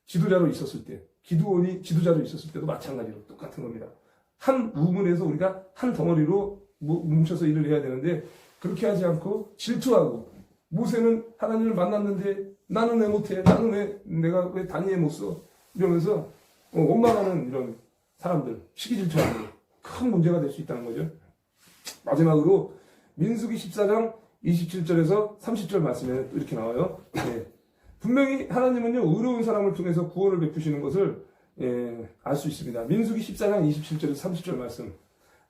지도자로 있었을 때 기드온이 지도자로 있었을 때도 마찬가지로 똑같은 겁니다. 한 우물에서 우리가 한 덩어리로 뭉쳐서 일을 해야 되는데 그렇게 하지 않고 질투하고 모세는 하나님을 만났는데 나는 왜 못해? 나는 내가 왜 단위에 못 써? 이러면서 원망하는 이런 사람들, 시기질투하는 큰 문제가 될 수 있다는 거죠. 마지막으로 민수기 14장 27절에서 30절 말씀에 이렇게 나와요. 분명히 하나님은요 의로운 사람을 통해서 구원을 베푸시는 것을 알 수 있습니다. 민수기 14장 27절에서 30절 말씀.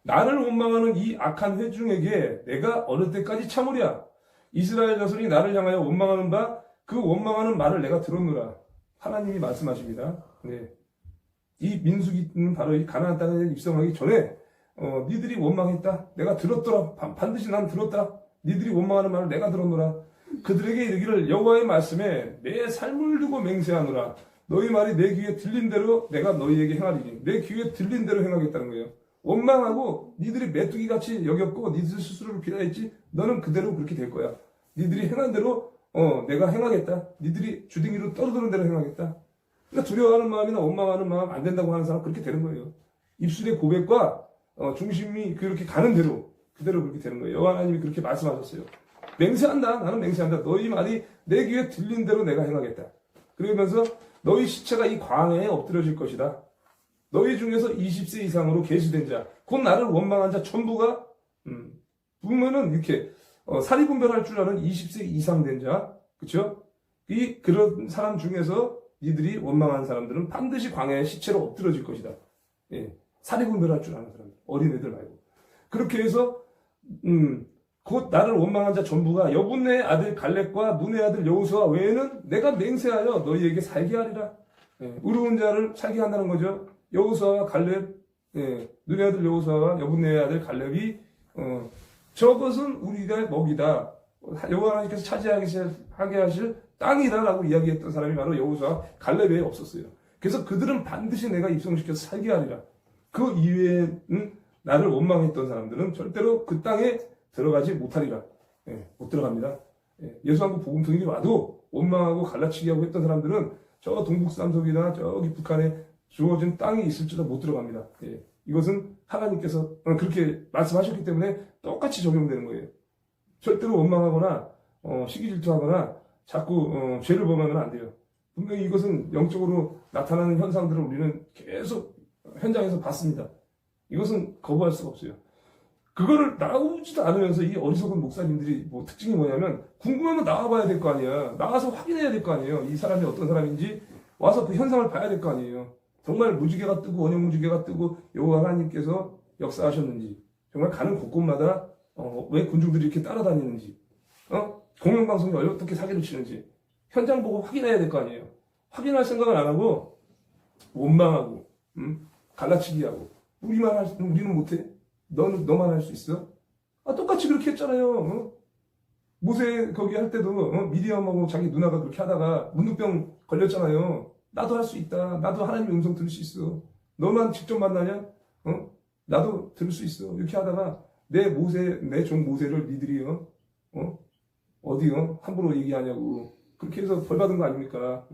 나를 원망하는 이 악한 회중에게 내가 어느 때까지 참으랴? 이스라엘 자손이 나를 향하여 원망하는 바 그 원망하는 말을 내가 들었노라. 하나님이 말씀하십니다. 이 민수기는 바로 이 가나안 땅에 입성하기 전에 니들이 원망했다. 내가 들었더라. 반드시 난 들었다. 니들이 원망하는 말을 내가 들었노라. 그들에게 이르기를 여호와의 말씀에 내 삶을 두고 맹세하노라. 너희 말이 내 귀에 들린 대로 내가 너희에게 행하리니 내 귀에 들린 대로 행하겠다는 거예요. 원망하고 니들이 메뚜기같이 여겼고 니들 스스로를 비하했지 너는 그대로 그렇게 될 거야. 니들이 행한 대로 내가 행하겠다. 니들이 주둥이로 떨어드는 대로 행하겠다. 그러니까 두려워하는 마음이나 원망하는 마음 안 된다고 하는 사람은 그렇게 되는 거예요. 입술의 고백과 중심이 그렇게 가는 대로 그대로 그렇게 되는 거예요. 여호와 하나님이 그렇게 말씀하셨어요. 맹세한다. 나는 맹세한다. 너희 말이 내 귀에 들린 대로 내가 행하겠다. 그러면서 너희 시체가 이 광야에 엎드려질 것이다. 너희 중에서 20세 이상으로 계수된 자, 곧 나를 원망한 자 전부가 보면은 이렇게 사리분별할 줄 아는 20세 이상 된 자, 그렇죠? 그런 사람 중에서 니들이 원망한 사람들은 반드시 광야의 시체로 엎드러질 것이다. 예, 사리분별할 줄 아는 사람들, 어린애들 말고. 그렇게 해서 곧 나를 원망한 자 전부가 여분네의 아들 갈렙과 눈의 아들 여호수아 외에는 내가 맹세하여 너희에게 살게 하리라. 예, 의로운 자를 살게 한다는 거죠. 여호수아와 갈렙, 예, 눈의 아들 여호수아와 여분네의 아들 갈렙이 저것은 우리가 먹이다. 여호와 하나님께서 차지하게 하실 땅이다라고 이야기했던 사람이 바로 여호수아 갈렙 외에 없었어요. 그래서 그들은 반드시 내가 입성시켜서 살게 하리라. 그 이외에는 나를 원망했던 사람들은 절대로 그 땅에 들어가지 못하리라. 예, 못 들어갑니다. 예, 예수한국 복음통일이 와도 원망하고 갈라치기 하고 했던 사람들은 저 동북삼석이나 저기 북한에 주어진 땅이 있을지도 못 들어갑니다. 예, 이것은 하나님께서 그렇게 말씀하셨기 때문에 똑같이 적용되는 거예요. 절대로 원망하거나 시기 질투하거나 자꾸 죄를 범하면 안 돼요. 분명히 이것은 영적으로 나타나는 현상들을 우리는 계속 현장에서 봤습니다. 이것은 거부할 수가 없어요. 그거를 나오지도 않으면서 이 어리석은 목사님들이 뭐 특징이 뭐냐면 궁금하면 나와봐야 될 거 아니야. 나와서 확인해야 될 거 아니에요. 이 사람이 어떤 사람인지 와서 그 현상을 봐야 될 거 아니에요. 정말 무지개가 뜨고 원형 무지개가 뜨고 여호와 하나님께서 역사하셨는지, 정말 가는 곳곳마다 왜 군중들이 이렇게 따라다니는지, 공영방송이 어떻게 사기를 치는지 현장 보고 확인해야 될 거 아니에요. 확인할 생각을 안 하고 원망하고 갈라치기하고 우리는 못해? 너만 할 수 있어? 똑같이 그렇게 했잖아요. 모세 거기 할 때도 미디엄하고 자기 누나가 그렇게 하다가 문둥병 걸렸잖아요. 나도 할 수 있다. 나도 하나님의 음성 들을 수 있어. 너만 직접 만나냐? 나도 들을 수 있어. 이렇게 하다가 내 종 모세를 니들이요. 어디요? 함부로 얘기하냐고. 그렇게 해서 벌 받은 거 아닙니까?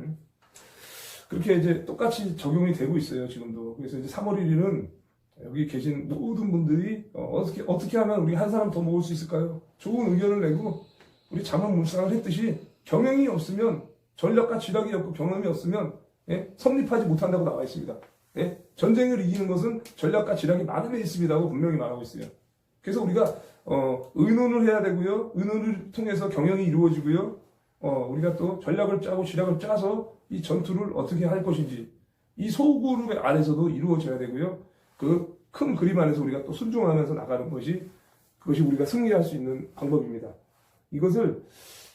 그렇게 이제 똑같이 적용이 되고 있어요, 지금도. 그래서 이제 3월 1일은 여기 계신 모든 분들이 어떻게 하면 우리 한 사람 더 모을 수 있을까요? 좋은 의견을 내고 우리 자문 묵상을 했듯이 경영이 없으면, 전략과 지략이 없고 경험이 없으면 성립하지 못한다고 나와 있습니다. 전쟁을 이기는 것은 전략과 지략이 많음에 있습니다고 분명히 말하고 있어요. 그래서 우리가 의논을 해야 되고요. 의논을 통해서 경영이 이루어지고요. 우리가 또 전략을 짜고 지략을 짜서 이 전투를 어떻게 할 것인지 이 소그룹 안에서도 이루어져야 되고요. 그 큰 그림 안에서 우리가 또 순종하면서 나가는 그것이 우리가 승리할 수 있는 방법입니다. 이것을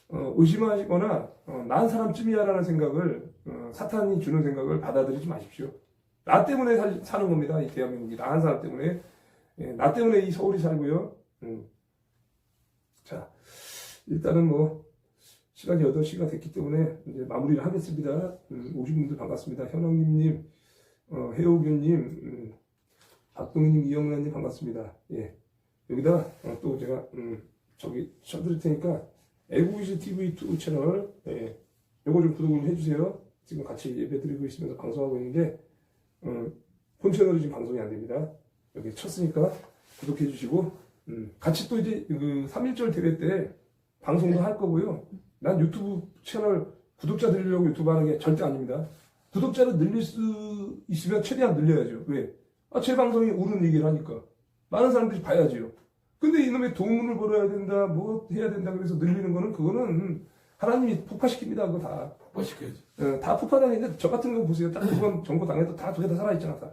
의심하시거나 난 사람쯤이야라는 생각을 사탄이 주는 생각을 받아들이지 마십시오. 나 때문에 사는 겁니다. 이 대한민국이 나 한 사람 때문에. 나 때문에 이 서울이 살고요. 자, 일단은 뭐 시간이 8시가 됐기 때문에 이제 마무리를 하겠습니다. 오신 분들 반갑습니다. 현영님님, 해오균님, 박동희님, 이영란님 반갑습니다. 예. 여기다 또 제가 저기 쳐드릴 테니까 애국이시 TV2 채널, 요거 좀 구독을 해주세요. 지금 같이 예배 드리고 있으면서 방송하고 있는데 본 채널이 지금 방송이 안 됩니다. 여기 쳤으니까 구독해 주시고 같이 또 이제 그 3.1절 대회 때 방송도 할 거고요. 난 유튜브 채널 구독자 늘리려고 유튜브 하는 게 절대 아닙니다. 구독자를 늘릴 수 있으면 최대한 늘려야죠. 왜? 제 방송이 옳은 얘기를 하니까 많은 사람들이 봐야지요. 근데 이놈의 돈을 벌어야 된다, 뭐 해야 된다 그래서 늘리는 거는 그거는 하나님이 폭파시킵니다. 그거 다. 폭파시켜야지. 다 폭파당했는데 저 같은 거 보세요. 딱 두 번 정보 당해도 다 두 개 다 살아있잖아. 다.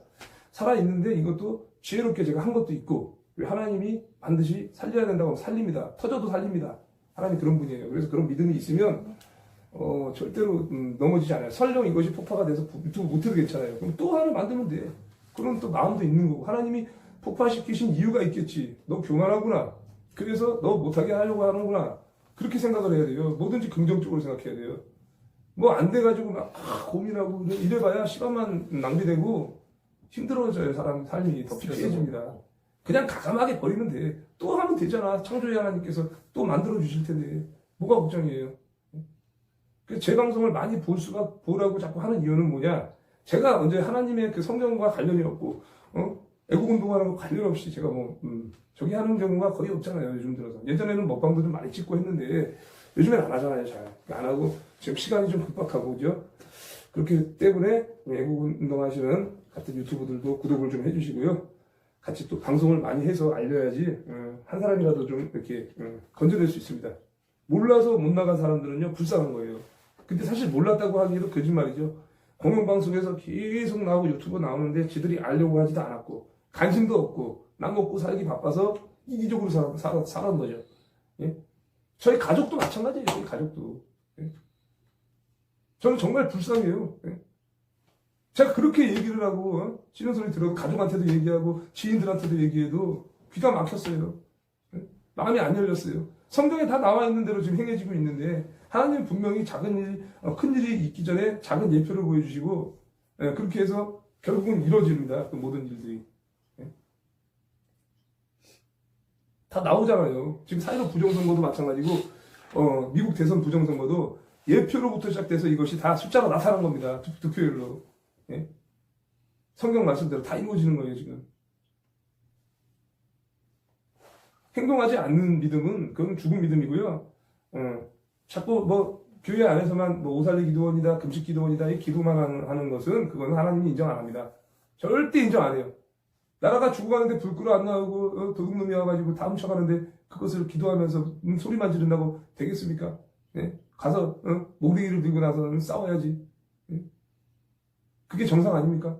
살아있는데 이것도 지혜롭게 제가 한 것도 있고 왜 하나님이 반드시 살려야 된다고 하면 살립니다. 터져도 살립니다. 하나님 그런 분이에요. 그래서 그런 믿음이 있으면 절대로 넘어지지 않아요. 설령 이것이 폭파가 돼서 유튜브 못해도 괜찮아요. 그럼 또 하나 만들면 돼. 그럼 또 마음도 있는 거고 하나님이 폭파시키신 이유가 있겠지. 너 교만하구나. 그래서 너 못하게 하려고 하는구나. 그렇게 생각을 해야 돼요. 뭐든지 긍정적으로 생각해야 돼요. 뭐 안 돼가지고 막 고민하고 이래봐야 시간만 낭비되고 힘들어져요. 사람 삶이 더 피폐해집니다. 그냥 가감하게 버리면 돼. 또 하면 되잖아. 창조의 하나님께서 또 만들어 주실 텐데 뭐가 걱정이에요. 그래서 제 방송을 많이 보라고 자꾸 하는 이유는 뭐냐. 제가 언제 하나님의 그 성경과 관련이 없고 애국운동하는 거 관련 없이 제가 저기 하는 경우가 거의 없잖아요. 요즘 들어서. 예전에는 먹방도 좀 많이 찍고 했는데 요즘엔 안 하잖아요. 잘 안 하고 지금 시간이 좀 급박하고 그죠? 그렇기 때문에 애국 운동하시는 같은 유튜브들도 구독을 좀 해주시고요. 같이 또 방송을 많이 해서 알려야지 한 사람이라도 좀 이렇게 건져낼 수 있습니다. 몰라서 못 나간 사람들은요 불쌍한 거예요. 근데 사실 몰랐다고 하기에도 거짓말이죠. 공영방송에서 계속 나오고 유튜브 나오는데 지들이 알려고 하지도 않았고 관심도 없고 남 먹고 살기 바빠서 이기적으로 살았던 거죠. 예? 저희 가족도 마찬가지예요. 저희 가족도. 예? 저는 정말 불쌍해요. 예? 제가 그렇게 얘기를 하고 싫은 소리 들어도 가족한테도 얘기하고 지인들한테도 얘기해도 귀가 막혔어요. 예? 마음이 안 열렸어요. 성경에 다 나와 있는 대로 지금 행해지고 있는데 하나님은 분명히 작은 일, 큰 일이 있기 전에 작은 예표를 보여주시고 예, 그렇게 해서 결국은 이루어집니다. 그 모든 일들이. 예? 다 나오잖아요. 지금 4.15 부정선거도 마찬가지고 미국 대선 부정선거도 예표로부터 시작돼서 이것이 다 숫자로 나타난 겁니다. 득표율로. 예? 성경 말씀대로 다 이루어지는 거예요, 지금. 행동하지 않는 믿음은 그건 죽은 믿음이고요. 자꾸 뭐 교회 안에서만 뭐 오살리 기도원이다, 금식 기도원이다, 이 기도만 하는 것은 그건 하나님이 인정 안 합니다. 절대 인정 안 해요. 나라가 죽어가는데 불 끌어 안 나오고 도둑놈이 와가지고 다 훔쳐가는데 그것을 기도하면서 소리만 지른다고 되겠습니까? 예? 가서 목대기를 들고 나서는 싸워야지. 예? 그게 정상 아닙니까?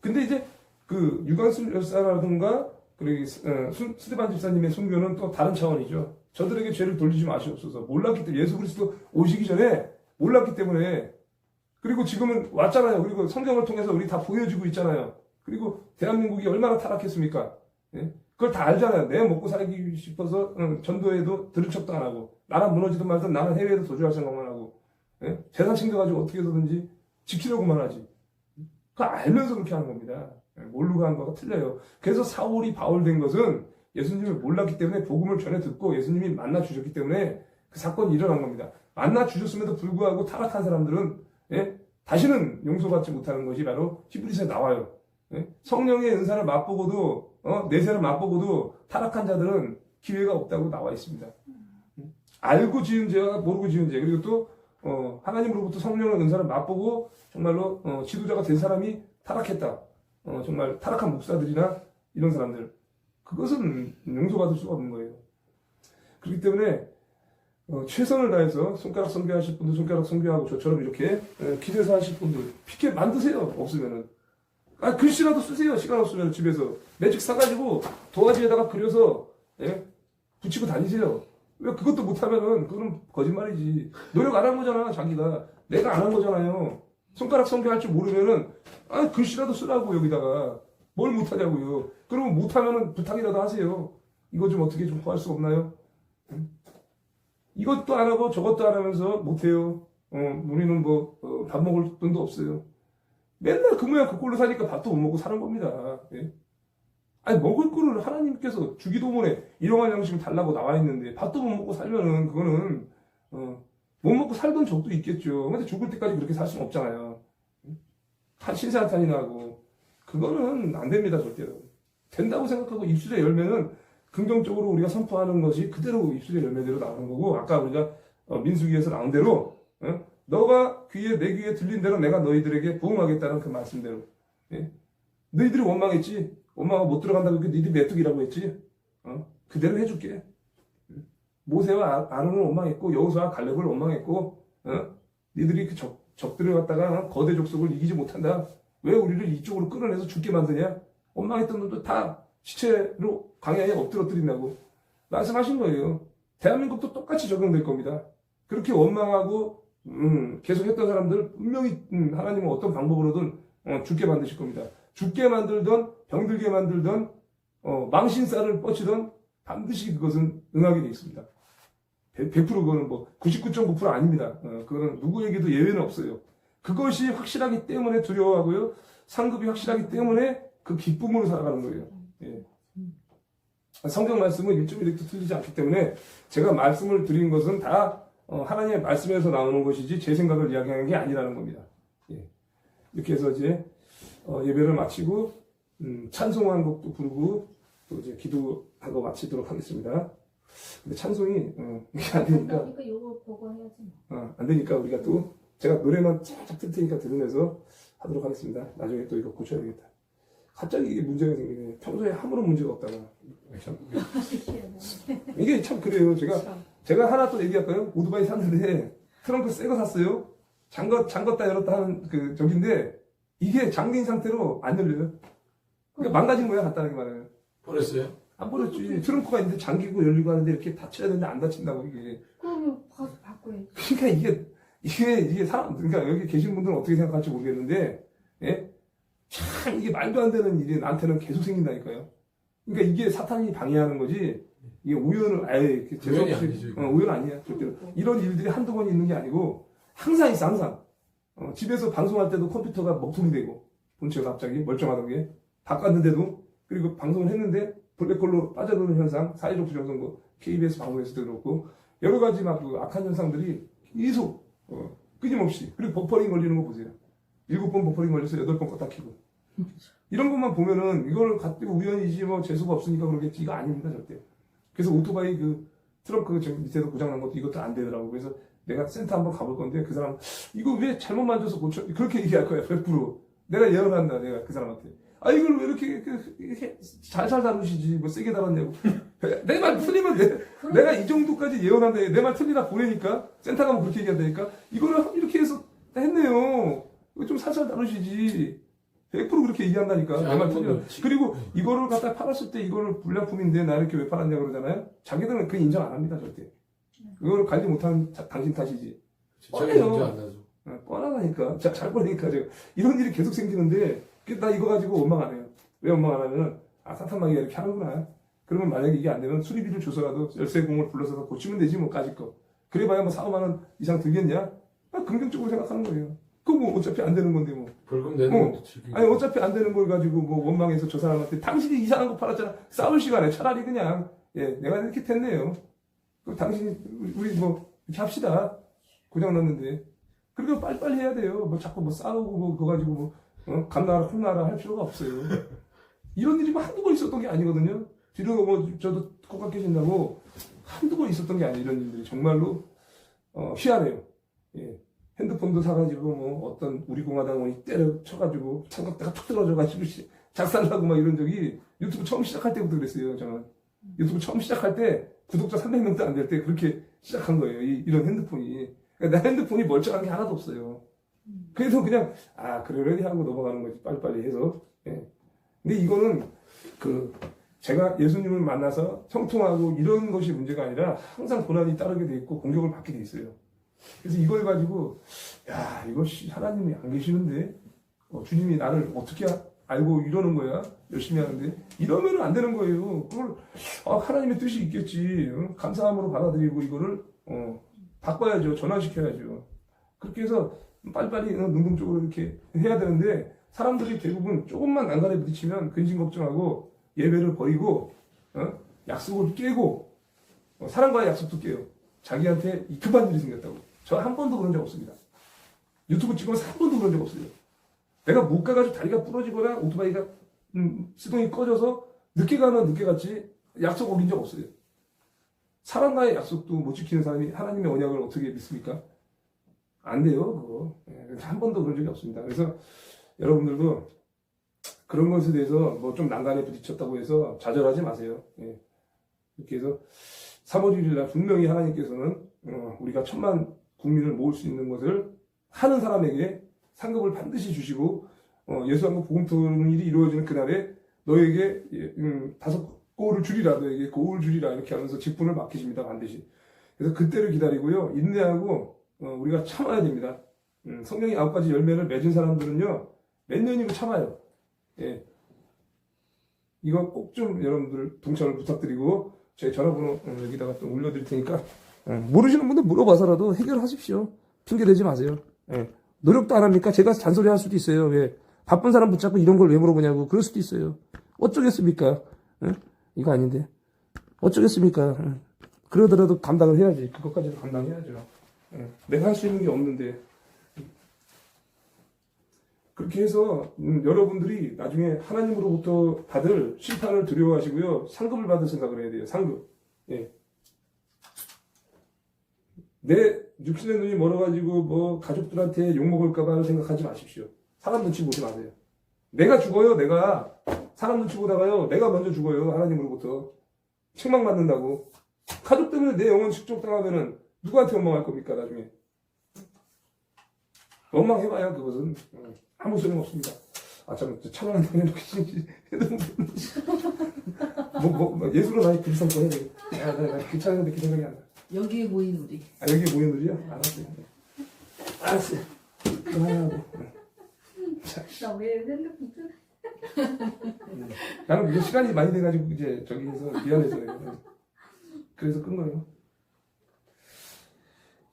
근데 이제 그 유관순 열사라든가 그리고 스테반 집사님의 순교는 또 다른 차원이죠. 저들에게 죄를 돌리지 마시옵소서. 몰랐기 때문에 예수 그리스도 오시기 전에 몰랐기 때문에 그리고 지금은 왔잖아요. 그리고 성경을 통해서 우리 다 보여주고 있잖아요. 그리고 대한민국이 얼마나 타락했습니까? 예? 그걸 다 알잖아요. 내가 먹고 살기 싶어서 전도에도 들은 척도 안 하고 나라 무너지든 말든 나는 해외에서 도주할 생각만 하고 예? 재산 챙겨가지고 어떻게 해서든지 지키려고만 하지. 그거 알면서 그렇게 하는 겁니다. 모르고 한 거가 틀려요. 그래서 사울이 바울 된 것은 예수님을 몰랐기 때문에 복음을 전해 듣고 예수님이 만나 주셨기 때문에 그 사건이 일어난 겁니다. 만나 주셨음에도 불구하고 타락한 사람들은 예? 다시는 용서받지 못하는 것이 바로 히브리서에 나와요. 예? 성령의 은사를 맛보고도 내세를 맛보고도 타락한 자들은 기회가 없다고 나와 있습니다. 알고 지은 죄와 모르고 지은 죄 그리고 또 하나님으로부터 성령의 은사를 맛보고 정말로 지도자가 된 사람이 타락했다. 정말 타락한 목사들이나 이런 사람들 그것은 용서받을 수가 없는 거예요. 그렇기 때문에 최선을 다해서 손가락 선교하실 분들 손가락 선교하고 저처럼 이렇게 길에서 하실 분들 피켓 만드세요. 없으면은 글씨라도 쓰세요. 시간 없으면 집에서 매직 사가지고 도화지에다가 그려서 예? 붙이고 다니세요. 왜 그것도 못하면은 그건 거짓말이지. 노력 안 한 거잖아. 자기가 내가 안 한 거잖아요. 손가락 선교할 줄 모르면은 글씨라도 쓰라고 여기다가 뭘 못하냐고요. 그러면 못하면은 부탁이라도 하세요. 이거 좀 어떻게 좀 구할 수 없나요? 이것도 안 하고 저것도 안 하면서 못해요. 우리는 밥 먹을 돈도 없어요. 맨날 그 모양 그 꼴로 사니까 밥도 못 먹고 사는 겁니다. 예? 아니 먹을 거를 하나님께서 주기도문에 일용할 양식을 달라고 나와 있는데 밥도 못 먹고 살면은 그거는 못 먹고 살던 적도 있겠죠. 근데 죽을 때까지 그렇게 살 수는 없잖아요. 신세한탄이나 하고 그거는 안 됩니다. 절대로. 된다고 생각하고 입술의 열매는 긍정적으로 우리가 선포하는 것이 그대로 입술의 열매대로 나오는 거고 아까 우리가 민수기에서 나온 대로 너가 내 귀에 들린 대로 내가 너희들에게 부응하겠다는 그 말씀대로 예? 너희들이 원망했지 원망하고 못 들어간다고 너희들이 메뚜기라고 했지 그대로 해줄게. 모세와 아론을 원망했고 여호수아와 갈렙을 원망했고 너희들이 그 적들을 갖다가 거대 족속을 이기지 못한다. 왜 우리를 이쪽으로 끌어내서 죽게 만드냐. 원망했던 놈도 다 시체로 광야에 엎드러뜨린다고 말씀하신 거예요. 대한민국도 똑같이 적용될 겁니다. 그렇게 원망하고 계속 했던 사람들 분명히 하나님은 어떤 방법으로든 죽게 만드실 겁니다. 죽게 만들던 병들게 만들던 망신살을 뻗치던 반드시 그것은 응하게 되어 있습니다. 100% 그거는 99.9% 아닙니다. 그거는 누구에게도 예외는 없어요. 그것이 확실하기 때문에 두려워하고요. 상급이 확실하기 때문에 그 기쁨으로 살아가는 거예요. 예. 성경 말씀은 1.1도 틀리지 않기 때문에 제가 말씀을 드린 것은 다 하나님의 말씀에서 나오는 것이지 제 생각을 이야기하는 게 아니라는 겁니다. 예. 이렇게 해서 이제 예배를 마치고 찬송한 곡도 부르고 또 이제 기도하고 마치도록 하겠습니다. 근데 찬송이 이게 안 되니까 그러니까 이거 보고 해야지. 안 되니까 우리가 또 제가 노래만 쫙쫙 틀 테니까 들으면서 하도록 하겠습니다. 나중에 또 이거 고쳐야 되겠다. 갑자기 이게 문제가 생기네. 평소에 아무런 문제가 없다가 참. 이게 참 그래요. 제가 하나 또 얘기할까요? 오토바이 샀는데 트렁크 새 거 샀어요. 잠궜다 열었다 하는 그 저긴데 이게 잠긴 상태로 안 열려요. 그러니까 망가진 거야 간단하게 말하면. 버렸어요? 안 버렸지. 트렁크가 있는데 잠기고 열리고 하는데 이렇게 닫혀야 되는데 안 닫힌다고 이게. 그러면 가서 바꿔야지. 그러니까 이게 사람 그러니까 여기 계신 분들은 어떻게 생각할지 모르겠는데 예? 참 이게 말도 안 되는 일이 나한테는 계속 생긴다니까요. 그러니까 이게 사탄이 방해하는 거지. 이게 우연을 아예 우연이 아니죠, 이거. 우연 아니야. 절대로. 이런 일들이 한두 번 있는 게 아니고 항상 있어 항상. 집에서 방송할 때도 컴퓨터가 먹통이 되고 본체가 갑자기 멀쩡하던 게 바꿨는데도 그리고 방송을 했는데 블랙홀로 빠져드는 현상, 사회적 부정선거, KBS 방송에서도 그렇고 여러 가지 막 그 악한 현상들이 계속 끊임없이 그리고 버퍼링 걸리는 거 보세요. 7번 버퍼링 걸려서 8번 껐다 켜고 이런 것만 보면은 이걸 가지고 우연이지 뭐 재수가 없으니까 그러겠지 이거 아닙니다 절대. 그래서 오토바이 그 트렁크 지금 밑에서 고장난 것도 이것도 안 되더라고. 그래서 내가 센터 한번 가볼 건데 그 사람 이거 왜 잘못 만져서 고쳐 그렇게 얘기할 거야 100%. 내가 예언한다 내가 그 사람한테. 아 이걸 왜 이렇게 잘잘 다루시지 뭐 세게 다뤘냐고. 내 말 틀리면 내가 이 정도까지 예언한다. 내 말 틀리다 보내니까 센터 가면 그렇게 얘기한다니까. 이거를 이렇게 해서 했네요. 이거 좀 살살 다루시지. 100% 그렇게 얘기한다니까. 내 말 틀려. 그리고 이거를 갖다 팔았을 때 이거를 불량품인데 나 이렇게 왜 팔았냐 그러잖아요. 자기들은 그 인정 안 합니다 절대. 그걸 관리 못하는 당신 탓이지. 저희 인정 안 나죠. 뻔하다니까. 잘 보니까 제가 이런 일이 계속 생기는데 나 이거 가지고 원망 안 해요. 왜 원망 안 하면은 사탄마귀가 이렇게 하는구나. 그러면 만약에 이게 안 되면 수리비를 줘서라도 열쇠공을 불러서 고치면 되지 뭐까짓 거. 그래봐야 뭐 4, 5만 원 이상 들겠냐? 긍정적으로 생각하는 거예요. 그거 뭐 어차피 안 되는 건데 뭐. 벌금 내는 것도 즐기고. 아니 어차피 안 되는 걸 가지고 뭐 원망해서 저 사람한테 당신이 이상한 거 팔았잖아. 싸울 시간에 차라리 그냥 내가 이렇게 됐네요. 그럼 당신이 우리 뭐 이렇게 합시다. 고장 났는데. 그리고 빨리빨리 해야 돼요. 뭐 자꾸 뭐 싸우고 뭐 그거 가지고 뭐 감나라 콩나라 할 필요가 없어요. 이런 일이 뭐 한두 번 있었던 게 아니거든요. 뒤로 뭐 저도 코가 깨진다고 한두 번 있었던 게 아니에요. 이런 일들이 정말로 희한해요. 예. 핸드폰도 사가지고 뭐 어떤 우리 공화당 의원이 때려 쳐가지고 삼각대가 툭 떨어져가지고 작살나고 막 이런 적이 유튜브 처음 시작할 때부터 그랬어요. 저는 유튜브 처음 시작할 때 구독자 300명도 안 될 때 그렇게 시작한 거예요. 이런 핸드폰이. 그러니까 내 핸드폰이 멀쩡한 게 하나도 없어요. 그래서 그냥 그러려니 하고 넘어가는 거지. 빨리빨리 해서. 예. 근데 이거는 제가 예수님을 만나서 형통하고 이런 것이 문제가 아니라 항상 고난이 따르게 돼 있고 공격을 받게 돼 있어요. 그래서 이걸 가지고 이거 하나님이 안 계시는데 주님이 나를 어떻게 알고 이러는 거야 열심히 하는데 이러면 안 되는 거예요. 그걸 하나님의 뜻이 있겠지. 감사함으로 받아들이고 이거를 바꿔야죠. 전환시켜야죠. 그렇게 해서 빨리빨리 능동적으로 이렇게 해야 되는데 사람들이 대부분 조금만 난간에 부딪히면 근심 걱정하고 예배를 버리고 약속을 깨고 사람과의 약속도 깨요. 자기한테 급한 일이 생겼다고. 저 한 번도 그런 적 없습니다. 유튜브 찍으면서 한 번도 그런 적 없어요. 내가 못 가가지고 다리가 부러지거나 오토바이가 시동이 꺼져서 늦게 가면 늦게 갔지 약속 어긴 적 없어요. 사람과의 약속도 못 지키는 사람이 하나님의 언약을 어떻게 믿습니까? 안 돼요, 그거. 한 번도 그런 적이 없습니다. 그래서 여러분들도 그런 것에 대해서 뭐 좀 난간에 부딪혔다고 해서 좌절하지 마세요. 이렇게 해서 3월 1일 날 분명히 하나님께서는 우리가 1000만 국민을 모을 수 있는 것을 하는 사람에게 상급을 반드시 주시고 예수왕국 복음 듣는 일이 이루어지는 그날에 너에게 5고울을 주리라, 너에게 고울 주리라 이렇게 하면서 직분을 맡기십니다. 반드시. 그래서 그때를 기다리고요. 인내하고 우리가 참아야 됩니다. 성령의 9가지 열매를 맺은 사람들은요. 몇 년이고 참아요. 예. 이거 꼭 좀 여러분들 동참을 부탁드리고 제 전화번호 여기다가 또 올려드릴 테니까 모르시는 분들 물어봐서라도 해결하십시오. 핑계대지 마세요. 예. 노력도 안 합니까? 제가 잔소리 할 수도 있어요. 왜? 바쁜 사람 붙잡고 이런 걸 왜 물어보냐고. 그럴 수도 있어요. 어쩌겠습니까? 예? 이거 아닌데. 어쩌겠습니까? 예. 그러더라도 감당을 해야지. 그것까지도 감당해야죠. 예. 내가 할 수 있는 게 없는데. 그렇게 해서 여러분들이 나중에 하나님으로부터 받을 심판을 두려워하시고요. 상급을 받을 생각을 해야 돼요. 상급. 예. 내 육신의 눈이 멀어가지고 뭐 가족들한테 욕먹을까봐 생각하지 마십시오. 사람 눈치 보지 마세요. 내가 죽어요. 내가 사람 눈치 보다가요. 내가 먼저 죽어요. 하나님으로부터 책망받는다고. 가족 때문에 내 영혼 축적당하면은 누구한테 원망할 겁니까 나중에. 원망해봐야 그것은 아무 소용 없습니다. 아, 참, 찬원한 거 해놓고, 뭐, 예술은 아예 비슷한 거 해야 돼. 나 귀찮은데 그 생각이 안 나. 여기에 모인 우리. 아, 여기 모인 우리야? 알았어요. 알았어요. 그만하고. 나 왜 핸드폰 끄? 나는 이제 시간이 많이 돼가지고, 이제, 저기 해서 미안해서. 그래서 끈 거예요.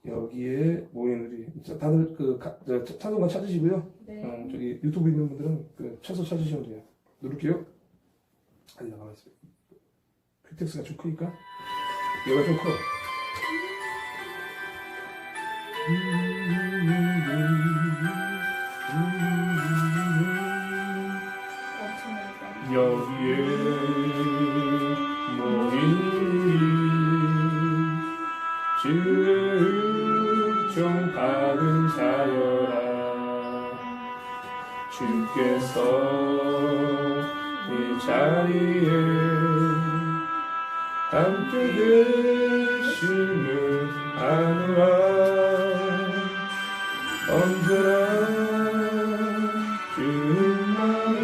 여기에 모인 우리. 다들 찬송가 찾으시고요. 네. 저기 유튜브 있는 분들은 쳐서 찾으시면 돼요. 누를게요. 아니, 나가만 있어요. 퀵텍스가 좀 크니까. 얘가 좀 커. 엄청 많이 여기에 모인 주의 은총 받은 자여라. 주께서 이 자리에 함께 계심을 아노라. 언제나 주님만이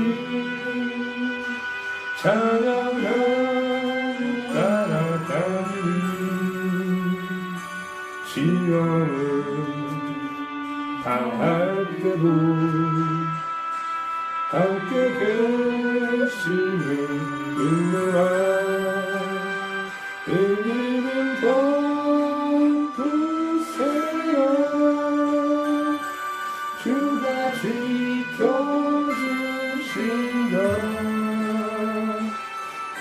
찬양하며 따라가니 시험을 당할 때도 함께 계심을 의노라. 은혜는 덮으세요. 주가 지켜주신다.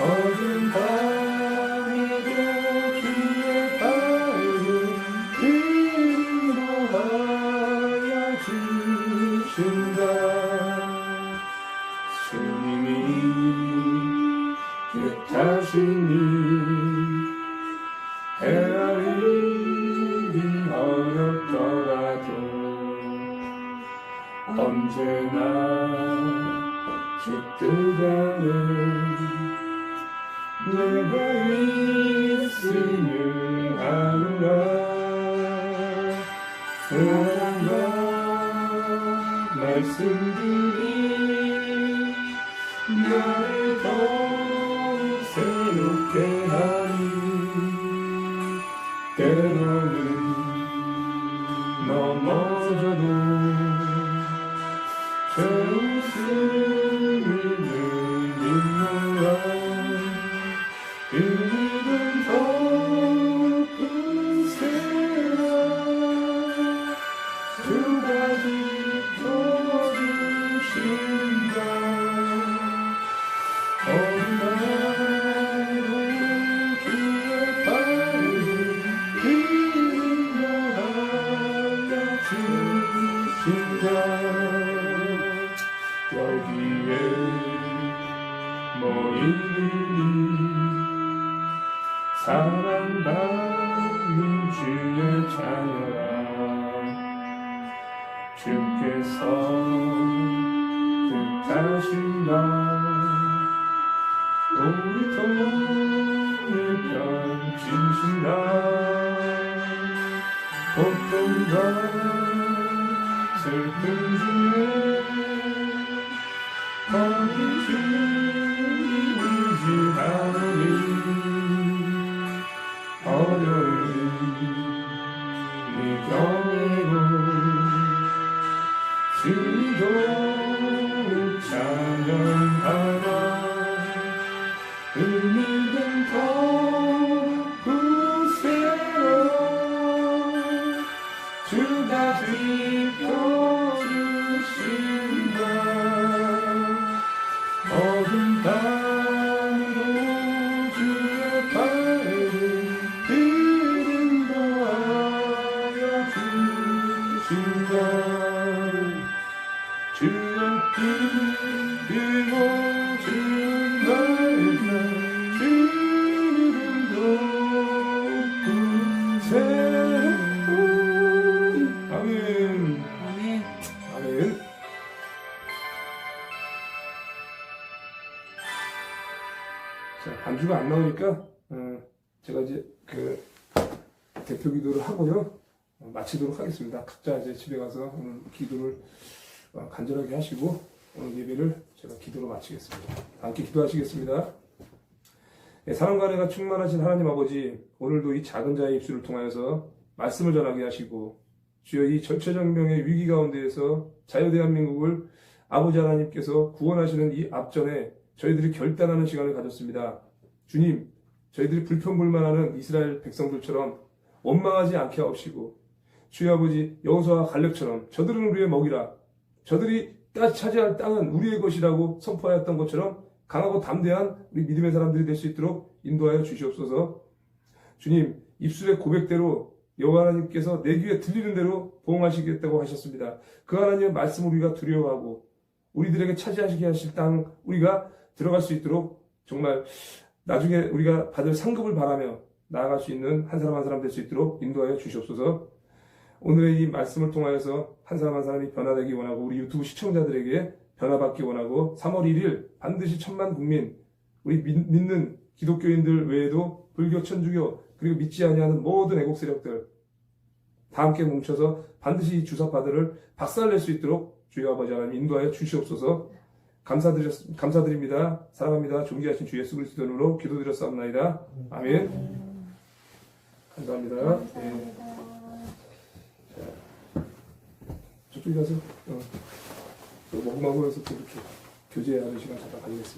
어둠 밤에도 주의 밝은 인도하여 주신다. 주님이 뜻하시니 헤아리기 어렵더라도 언제나 주 뜻 안에 내가 있음을 아노라. 사랑과 말씀들이 나를 더욱 새롭게 하니 때로는 넘어져도 제 웃음을 눈물라. 은혜는 덮으세요. 주가 지켜주신다. 어디나도 주의 밝은 인도하여 주신다. 여기에 모인 우리 사랑받는 주의 자녀라. 주께서 뜻하신다. 우리 통일 편지신다. 고통과 슬픔 중에 거기 주님이지 않으니 어려운 이 경애로 주도 찬양하라. 은혜는 덮으세요. 주가 지켜주신다. 어둠 밤에도 주의 밝은 빛 인도하여 주신다. 주의 뜻 그리고 주의 말씀 자, 반주가 안 나오니까 제가 이제 그 대표 기도를 하고요. 마치도록 하겠습니다. 각자 이제 집에 가서 오늘 기도를 간절하게 하시고 오늘 예배를 제가 기도로 마치겠습니다. 함께 기도하시겠습니다. 예, 사랑과 은혜가 충만하신 하나님 아버지, 오늘도 이 작은 자의 입술을 통하여서 말씀을 전하게 하시고 주여 이 전체정병의 위기 가운데에서 자유대한민국을 아버지 하나님께서 구원하시는 이 앞전에 저희들이 결단하는 시간을 가졌습니다. 주님, 저희들이 불평불만하는 이스라엘 백성들처럼 원망하지 않게 하옵시고 주여 아버지 여호수아와 갈렙처럼 저들은 우리의 먹이라, 저들이 차지할 땅은 우리의 것이라고 선포하였던 것처럼 강하고 담대한 우리 믿음의 사람들이 될 수 있도록 인도하여 주시옵소서. 주님, 입술의 고백대로 여호와 하나님께서 내 귀에 들리는 대로 보응하시겠다고 하셨습니다. 그 하나님의 말씀을 우리가 두려워하고 우리들에게 차지하시게 하실 땅 우리가 들어갈 수 있도록 정말 나중에 우리가 받을 상급을 바라며 나아갈 수 있는 한 사람 한 사람 될 수 있도록 인도하여 주시옵소서. 오늘의 이 말씀을 통하여서 한 사람 한 사람이 변화되기 원하고 우리 유튜브 시청자들에게 변화받기 원하고 3월 1일 반드시 1000만 국민, 우리 믿는 기독교인들 외에도 불교, 천주교 그리고 믿지 아니하는 모든 애국 세력들 다 함께 뭉쳐서 반드시 이 주사파들을 박살낼 수 있도록 주여 아버지 하나님 인도하여 주시옵소서. 감사드립니다. 사랑합니다. 존귀하신 주 예수 그리스도 이름으로 기도드렸사옵나이다. 아멘. 감사합니다. 감사합니다. 저쪽에 가서 먹음하고 해서 또 이렇게 교제하는 시간 잠깐 가지겠습니다.